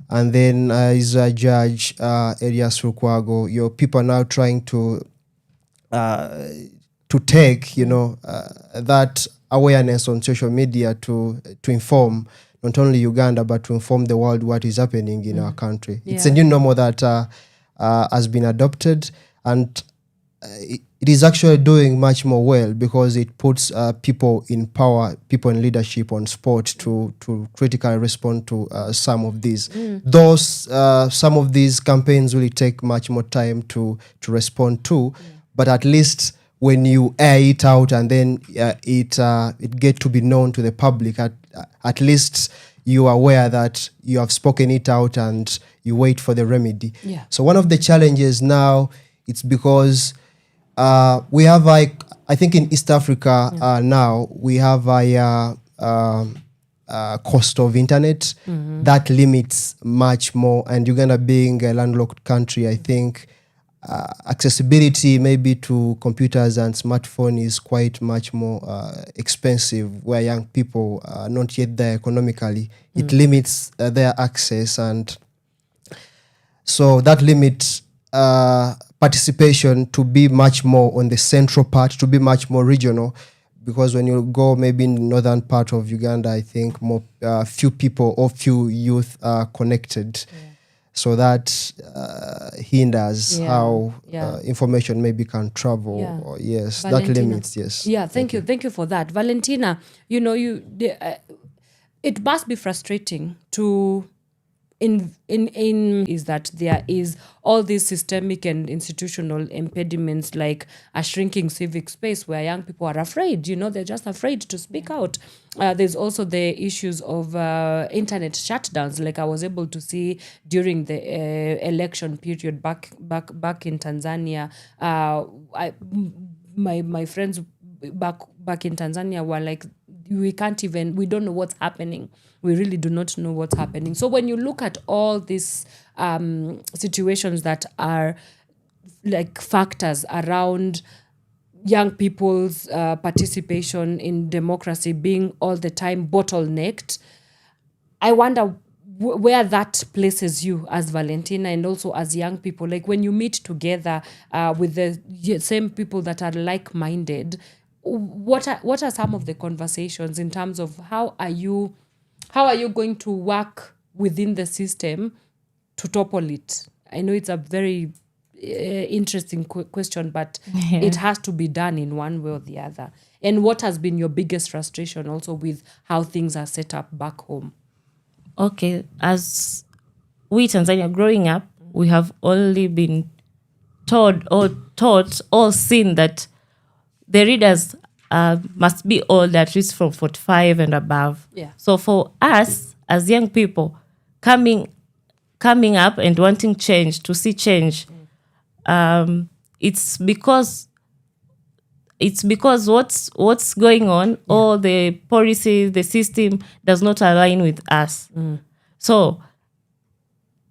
And then is Judge Elias Lukwago. People are now trying to take, that awareness on social media to inform not only Uganda but to inform the world what is happening in our country. It's a new normal that has been adopted, and it is actually doing much more well because it puts people in power, people in leadership on spot to critically respond to some of these. Those some of these campaigns really take much more time to respond to, but at least when you air it out and then it get to be known to the public, at least you are aware that you have spoken it out and you wait for the remedy. Yeah. So one of the challenges now, it's because we have, I think in East Africa now, we have a cost of internet that limits much more. And Uganda being a landlocked country, I think accessibility maybe to computers and smartphone is quite much more expensive, where young people are not yet there economically. It limits their access, and so that limits participation to be much more on the central part, to be much more regional, because when you go maybe in the northern part of Uganda, I think more few people or few youth are connected. So that hinders how information maybe can travel. Or yes, Valentina. That limits. Yes. Yeah, thank you for that, Valentina. It must be frustrating to is that there is all these systemic and institutional impediments, like a shrinking civic space where young people are afraid, they're just afraid to speak out. There's also the issues of internet shutdowns, like I was able to see during the election period back in Tanzania. My friends back in Tanzania were like, we don't know what's happening. We really do not know what's happening. So when you look at all these situations that are like factors around young people's participation in democracy being all the time bottlenecked, I wonder where that places you as Valentina and also as young people. Like when you meet together with the same people that are like-minded, what are some of the conversations in terms of how are you going to work within the system to topple it? I know it's a very interesting question, but it has to be done in one way or the other. And what has been your biggest frustration also with how things are set up back home? Okay, as we Tanzania growing up, we have only been taught or seen that the readers must be old, at least from 45 and above. Yeah. So for us as young people coming up and wanting change, to see change, it's because what's going on, all the policies, the system does not align with us. So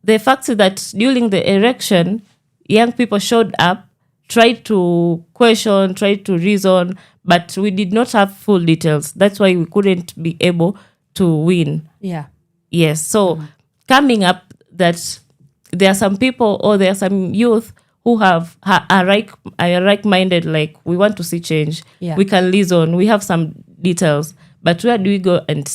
the fact that during the election, young people showed up, tried to question, tried to reason, but we did not have full details. That's why we couldn't be able to win. Yeah. Yes. So coming up that there are some people or there are some youth who are like-minded, like we want to see change. Yeah. We can listen. We have some details. But where do we go and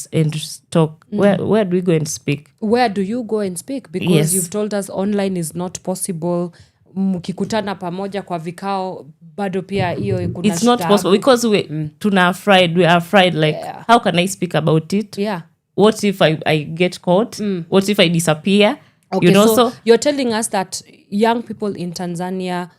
talk? Where do we go and speak? Where do you go and speak? Because you've told us online is not possible. Mkikutana pamoja kwa vikao bado pia hiyo kuna it's not possible because we are afraid like how can I speak about it? What if I get caught? What if I disappear? Okay, so you're telling us that young people in Tanzania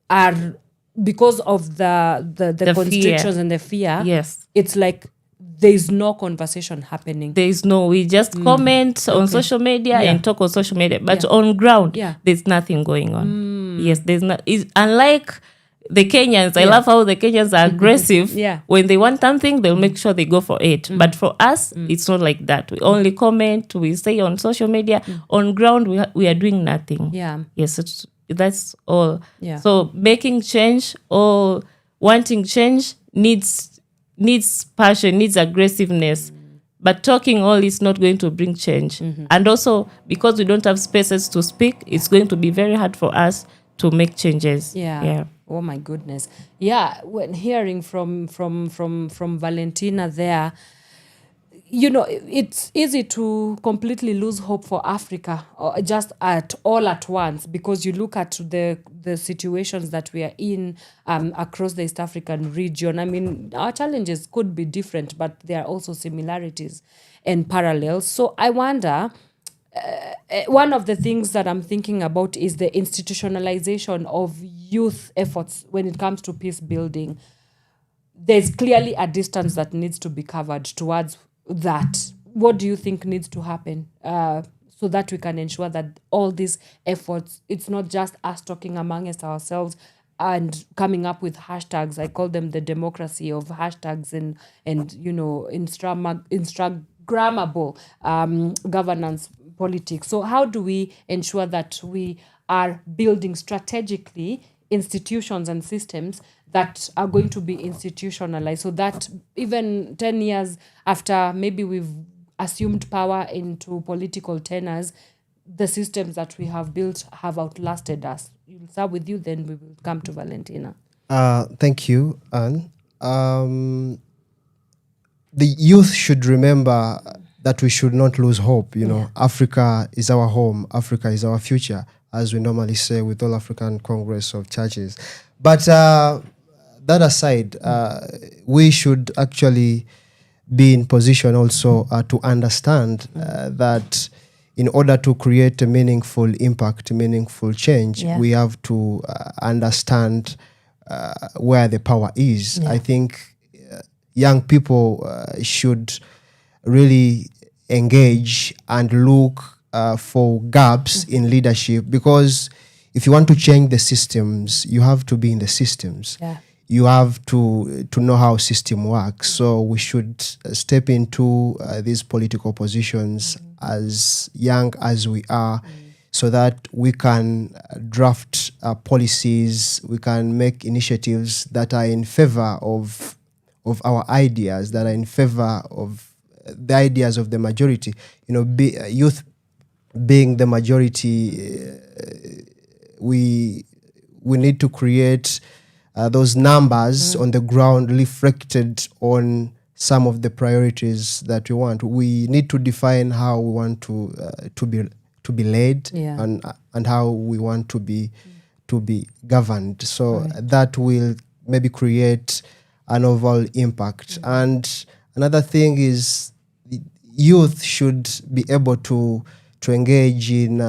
are, because of the constrictions fear. And the fear, yes, it's like there is no conversation happening. We just comment on social media and talk on social media, but on ground there's nothing going on. Yes, there's not. Unlike the Kenyans, I love how the Kenyans are aggressive. Yeah. When they want something, they'll make sure they go for it. But for us, it's not like that. We only comment, we say on social media. On ground, we are doing nothing. Yeah. Yes, that's all. Yeah. So making change or wanting change needs passion, needs aggressiveness. But talking all is not going to bring change. And also, because we don't have spaces to speak, it's going to be very hard for us to make changes. Yeah. Oh my goodness. Yeah. When hearing from Valentina there, you know, it's easy to completely lose hope for Africa or just at once, because you look at the situations that we are in across the East African region. I mean, our challenges could be different, but there are also similarities and parallels. So I wonder, one of the things that I'm thinking about is the institutionalization of youth efforts when it comes to peace building. There's clearly a distance that needs to be covered towards that. What do you think needs to happen so that we can ensure that all these efforts, it's not just us talking amongst ourselves and coming up with hashtags? I call them the democracy of hashtags and you know, Instagrammable governance politics. So how do we ensure that we are building strategically institutions and systems that are going to be institutionalized, so that even 10 years after maybe we've assumed power into political tenures, the systems that we have built have outlasted us? We'll start with you, then we will come to Valentina. Thank you, Anne. The youth should remember that we should not lose hope. You know, Africa is our home. Africa is our future, as we normally say with All African Congress of Churches. But that aside, we should actually be in position also to understand that in order to create a meaningful impact, meaningful change, we have to understand where the power is. I think young people should really engage and look for gaps in leadership, because if you want to change the systems, you have to be in the systems. You have to know how system works. So we should step into these political positions as young as we are, so that we can draft policies, we can make initiatives that are in favor of our ideas, that are in favor of the ideas of the majority. You know, youth being the majority, we need to create those numbers on the ground reflected on some of the priorities that we want. We need to define how we want to be led, and how we want to be governed. So that will maybe create an overall impact. And another thing is, youth should be able to engage in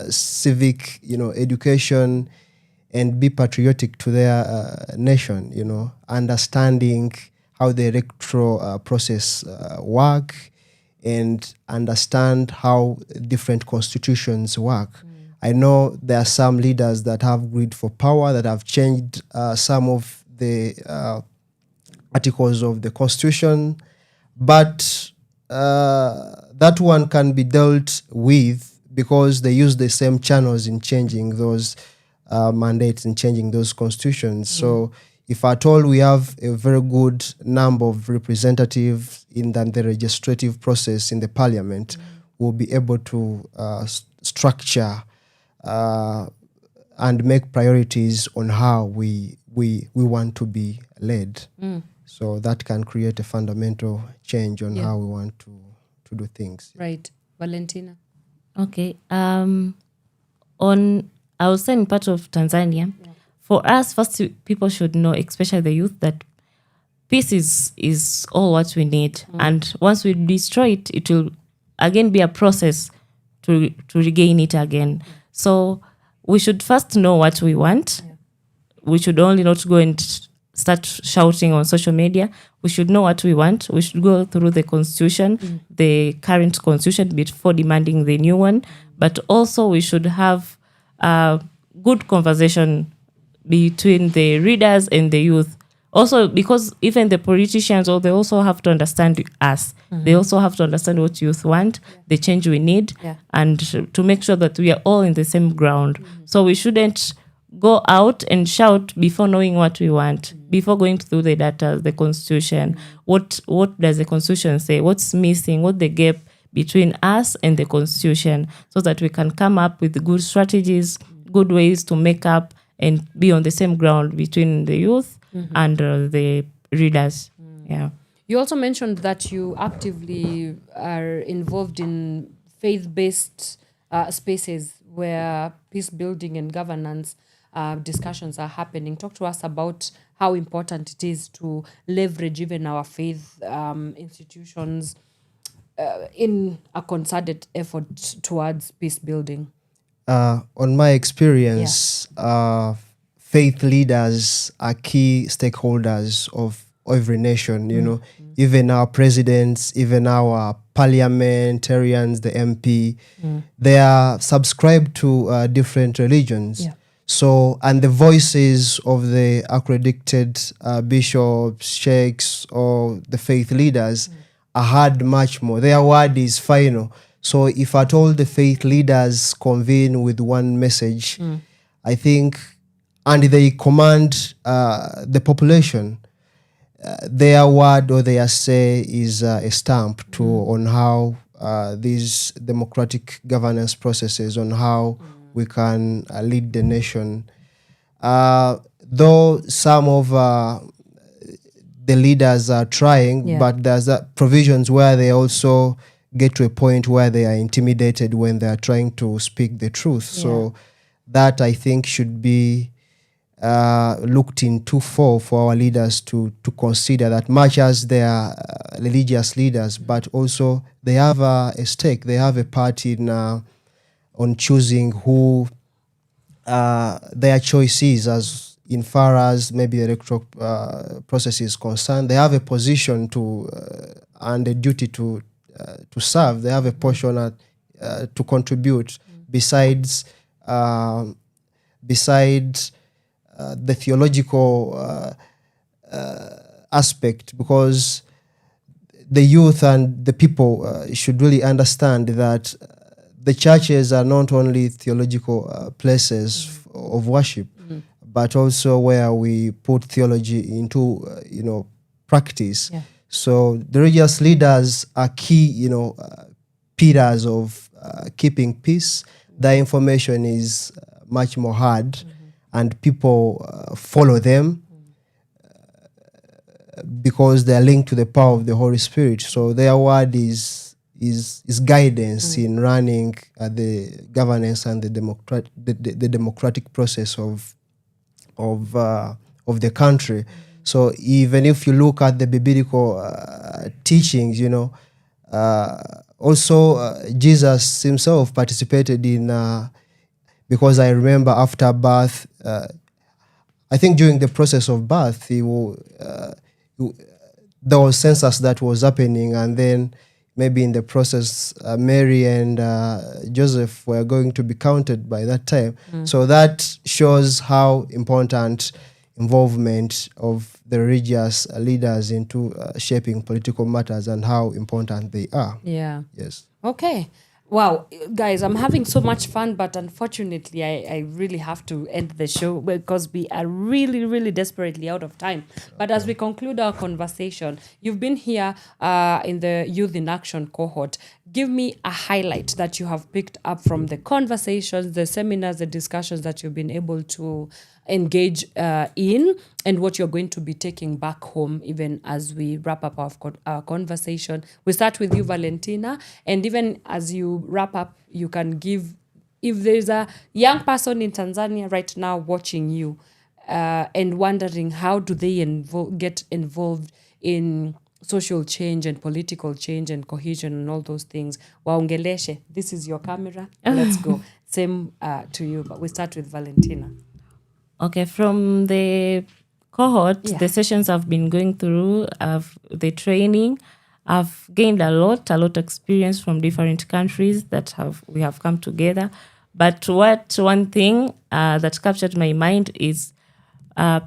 civic, education, and be patriotic to their nation, understanding how the electoral process work, and understand how different constitutions work. I know there are some leaders that have greed for power, that have changed some of the articles of the constitution, but that one can be dealt with because they use the same channels in changing those mandates and changing those constitutions. So if at all we have a very good number of representatives in the legislative process in the parliament, we'll be able to structure and make priorities on how we want to be led. So that can create a fundamental change on how we want to do things. Right. Valentina? Okay. I was saying part of Tanzania. For us, first people should know, especially the youth, that peace is all what we need. And once we destroy it, it will again be a process to regain it again. So we should first know what we want. We should only not go and start shouting on social media. We should know what we want. We should go through the constitution, the current constitution, before demanding the new one. But also we should have a good conversation between the readers and the youth. Also, because even the politicians, they also have to understand us. They also have to understand what youth want, the change we need, and to make sure that we are all in the same ground. So we shouldn't go out and shout before knowing what we want, before going through the data, the constitution. What does the constitution say? What's missing? What the gap between us and the constitution, so that we can come up with good strategies, good ways to make up and be on the same ground between the youth and the readers. Yeah. You also mentioned that you actively are involved in faith-based spaces where peace building and governance discussions are happening. Talk to us about how important it is to leverage even our faith institutions in a concerted effort towards peace building. On my experience, faith leaders are key stakeholders of every nation, you know, even our presidents, even our parliamentarians, the MP, they are subscribed to different religions. So, and the voices of the accredited bishops, sheikhs, or the faith leaders are heard much more. Their word is final. So if at all the faith leaders convene with one message, I think, and they command the population, their word or their say is a stamp on how these democratic governance processes, on how we can lead the nation. Though some of the leaders are trying, but there's provisions where they also get to a point where they are intimidated when they are trying to speak the truth. So that, I think, should be looked into for our leaders to consider that, much as they are religious leaders, but also they have a stake, they have a part in on choosing who their choice is, as in far as maybe the electoral process is concerned. They have a position to and a duty to serve. They have a portion to contribute besides the theological aspect, because the youth and the people should really understand that the churches are not only theological places of worship, but also where we put theology into practice. So the religious leaders are key, pillars of keeping peace. Their information is much more hard, and people follow them because they are linked to the power of the Holy Spirit. So their word is guidance in running the governance and the democratic process of the country. So even if you look at the biblical teachings, also Jesus himself participated in, because I remember after birth, I think during the process of birth, there was census that was happening, and then maybe in the process, Mary and Joseph were going to be counted by that time. So that shows how important involvement of the religious leaders into shaping political matters and how important they are. Yeah. Yes. Okay. Wow, guys, I'm having so much fun, but unfortunately, I really have to end the show because we are really, really desperately out of time. But as we conclude our conversation, you've been here in the Youth in Action cohort. Give me a highlight that you have picked up from the conversations, the seminars, the discussions that you've been able to engage in, and what you're going to be taking back home even as we wrap up our conversation. We start with you, Valentina, and even as you wrap up, you can give, if there's a young person in Tanzania right now watching you and wondering how do they get involved in social change and political change and cohesion and all those things. Waongeleshe, this is your camera. Let's go. Same to you, but we start with Valentina. Okay, from the cohort, the sessions I've been going through, the training, I've gained a lot of experience from different countries that we have come together. But one thing that captured my mind is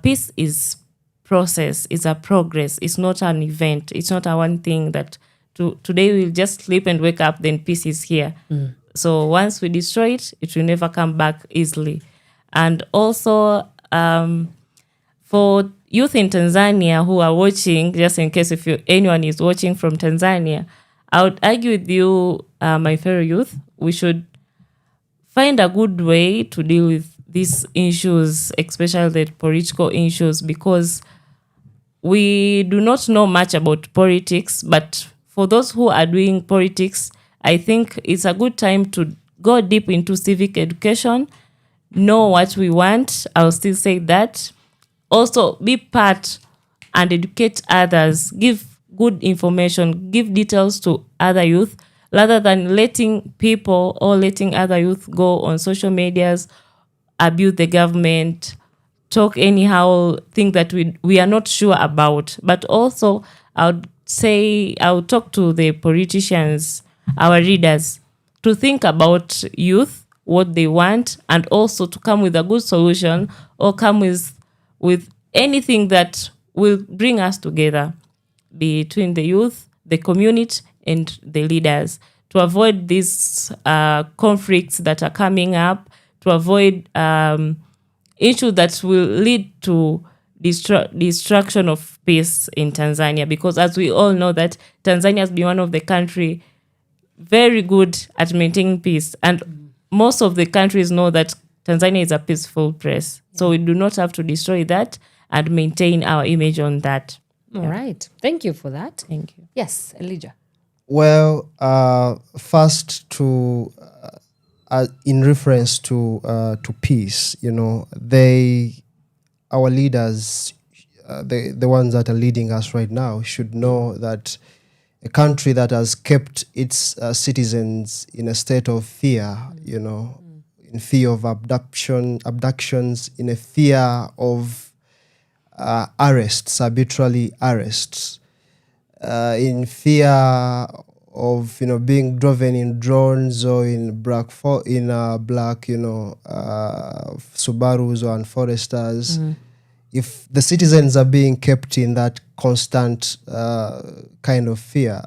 peace is process, it's a progress. It's not an event. It's not a one thing that today we'll just sleep and wake up, then peace is here. So once we destroy it, it will never come back easily. And also for youth in Tanzania who are watching, just in case if anyone is watching from Tanzania, I would argue with you, my fellow youth, we should find a good way to deal with these issues, especially the political issues, because we do not know much about politics. But for those who are doing politics, I think it's a good time to go deep into civic education, know what we want. I'll still say that. Also, be part and educate others. Give good information, give details to other youth, rather than letting people or letting other youth go on social medias, abuse the government, talk anyhow, think that we are not sure about. But also, I would say, I would talk to the politicians, our leaders, to think about youth, what they want, and also to come with a good solution or come with anything that will bring us together between the youth, the community, and the leaders, to avoid these conflicts that are coming up, to avoid issues that will lead to destruction of peace in Tanzania. Because as we all know that Tanzania has been one of the country very good at maintaining peace. And most of the countries know that Tanzania is a peaceful place. So we do not have to destroy that and maintain our image on that. All right. Thank you for that. Thank you. Yes, Elijah. Well, first in reference to peace, our leaders, the ones that are leading us right now, should know that a country that has kept its citizens in a state of fear, in fear of abductions, in a fear of arbitrary arrests, in fear of being driven in drones or in black Subarus or Foresters. If the citizens are being kept in that constant kind of fear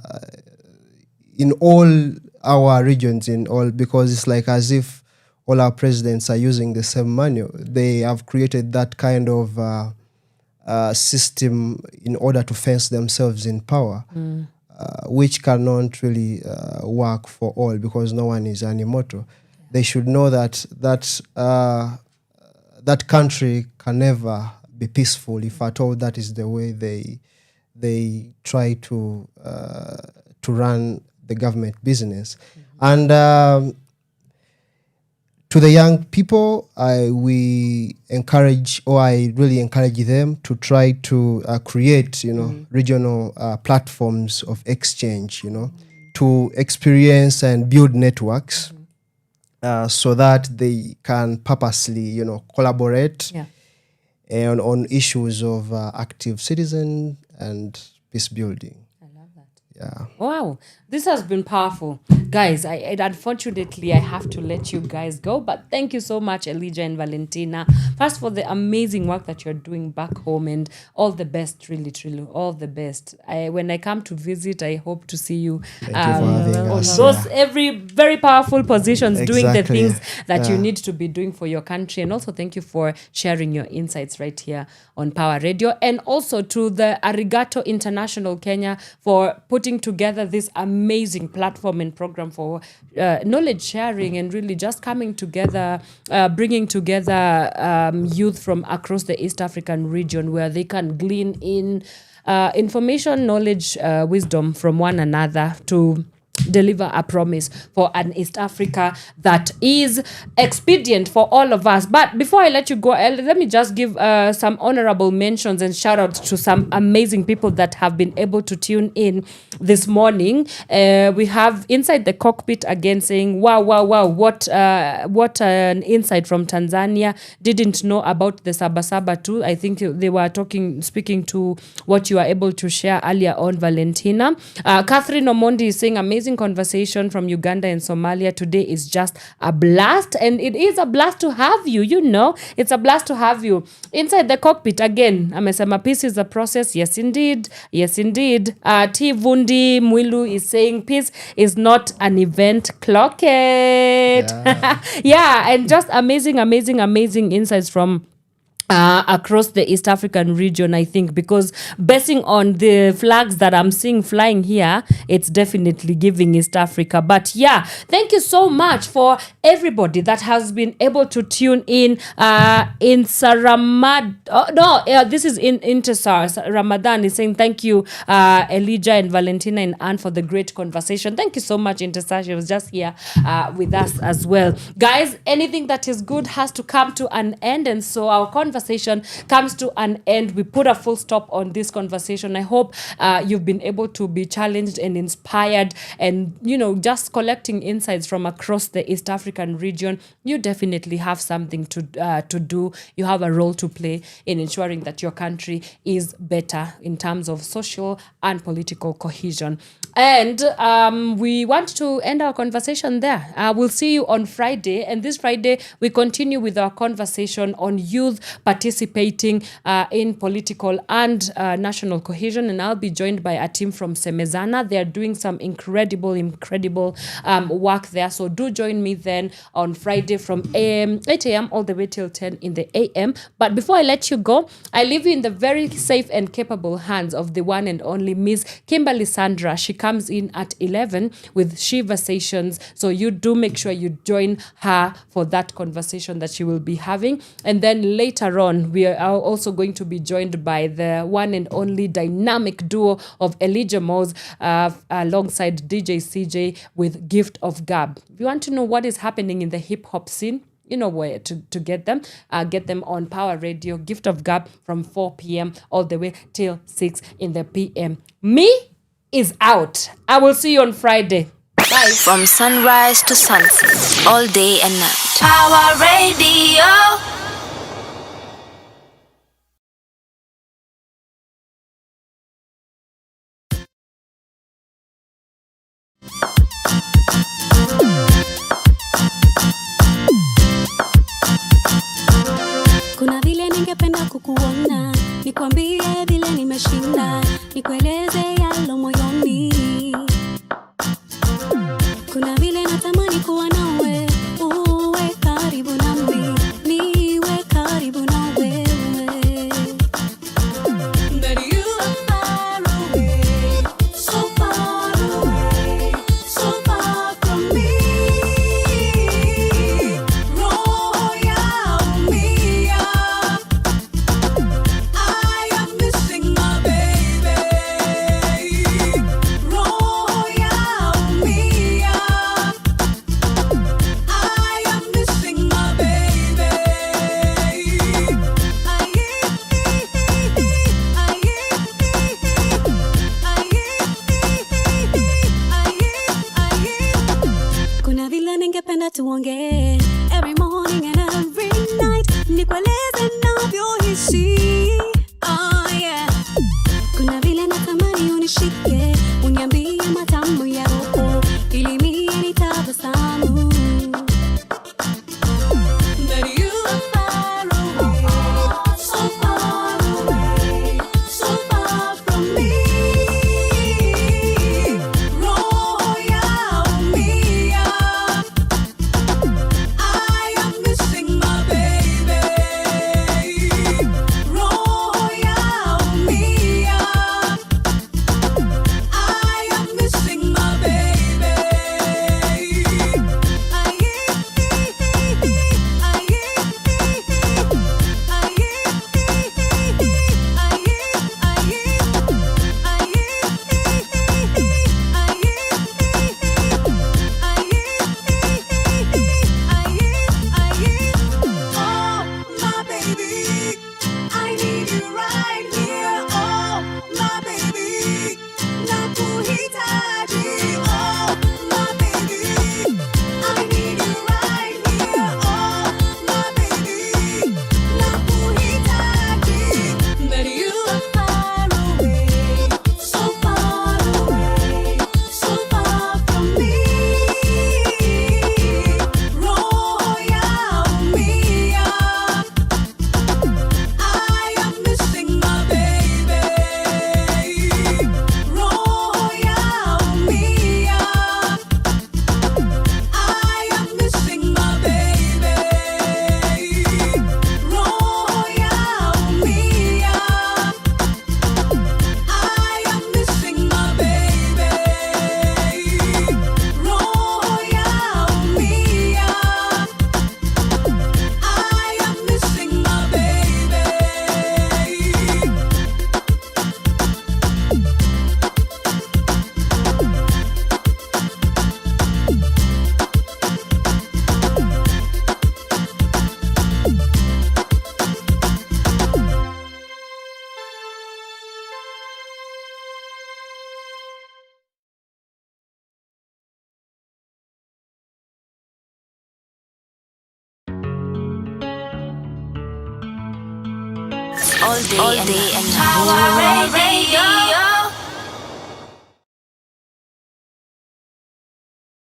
in all our regions, because it's like as if all our presidents are using the same manual. They have created that kind of system in order to fence themselves in power, which cannot really work for all, because no one is an immortal. They should know that that country can never be peaceful if at all that is the way they try to run the government business. And to the young people, I really encourage them to try to create, regional platforms of exchange, to experience and build networks, so that they can purposely, collaborate on issues of active citizen and peace building. Yeah. Wow, this has been powerful. Guys, unfortunately, I have to let you guys go, but thank you so much, Elijah and Valentina, first for the amazing work that you're doing back home, and all the best, really, truly, all the best. When I come to visit, I hope to see you on those every very powerful positions, doing the things that you need to be doing for your country. And also thank you for sharing your insights right here on Power Radio, and also to the Arigato International Kenya for putting together this amazing platform and program for knowledge sharing, and really just coming together, bringing together youth from across the East African region, where they can glean in information, knowledge, wisdom from one another to deliver a promise for an East Africa that is expedient for all of us. But before I let you go, let me just give some honorable mentions and shout out to some amazing people that have been able to tune in this morning. We have Inside the Cockpit again saying, wow, what an insight from Tanzania. Didn't know about the Sabasaba too. I think they were speaking to what you are able to share earlier on, Valentina. Catherine Omondi is saying, amazing amazing conversation from Uganda and Somalia. Today is just a blast, and it is a blast to have you. You know, it's a blast to have you inside the cockpit. Again, amesema peace is a process. Yes, indeed. Yes, indeed. T. Vundi Mwilu is saying peace is not an event. Clock it. Yeah, and just amazing insights from across the East African region, I think, because basing on the flags that I'm seeing flying here, it's definitely giving East Africa. But yeah, thank you so much for everybody that has been able to tune in Saramad. This is in Intesar. Ramadan is saying thank you, Elijah and Valentina and Anne, for the great conversation. Thank you so much, Intesar. She was just here with us as well. Guys, anything that is good has to come to an end, and so our conversation comes to an end. We put a full stop on this conversation. I hope you've been able to be challenged and inspired, and just collecting insights from across the East African region. You definitely have something to do. You have a role to play in ensuring that your country is better in terms of social and political cohesion. And we want to end our conversation there. We'll see you on Friday. And this Friday, we continue with our conversation on youth participating in political and national cohesion. And I'll be joined by a team from Semezana. They are doing some incredible work there. So do join me then on Friday from 8 a.m. all the way till 10 in the a.m. But before I let you go, I leave you in the very safe and capable hands of the one and only Miss Kimberly Sandra. She comes in at 11 with Shiversations. So you do make sure you join her for that conversation that she will be having. And then later on, we are also going to be joined by the one and only dynamic duo of Elijah Moz alongside DJ CJ with Gift of Gab. If you want to know what is happening in the hip hop scene, you know where to get them. Get them on Power Radio, Gift of Gab, from 4 p.m. all the way till 6 in the p.m. Me is out. I will see you on Friday. Bye. From sunrise to sunset, all day and night. Power Radio. Kuna vile ningependa kukuona, nikwambie vile nimeshinda, nikueleze yalo moyoni. Kuna vile natamani kuwa nawe, uwe karibu nami, niwe karibu na wewe. But you are far away, so far away, so far from me. Roho yaumia, I am missing my baby. Roho yaumia, I am missing my baby. Kuna vile ningependa tuongee every morning and every night, nikueleze navyohisi. Oh yeah. Kuna vile natamani unishike, uniambie matamu ya roho, ili mimi nitabasamu. But you are far away, so far away, so far from me. Roho yaumia, I am missing my all day and night. Power Radio.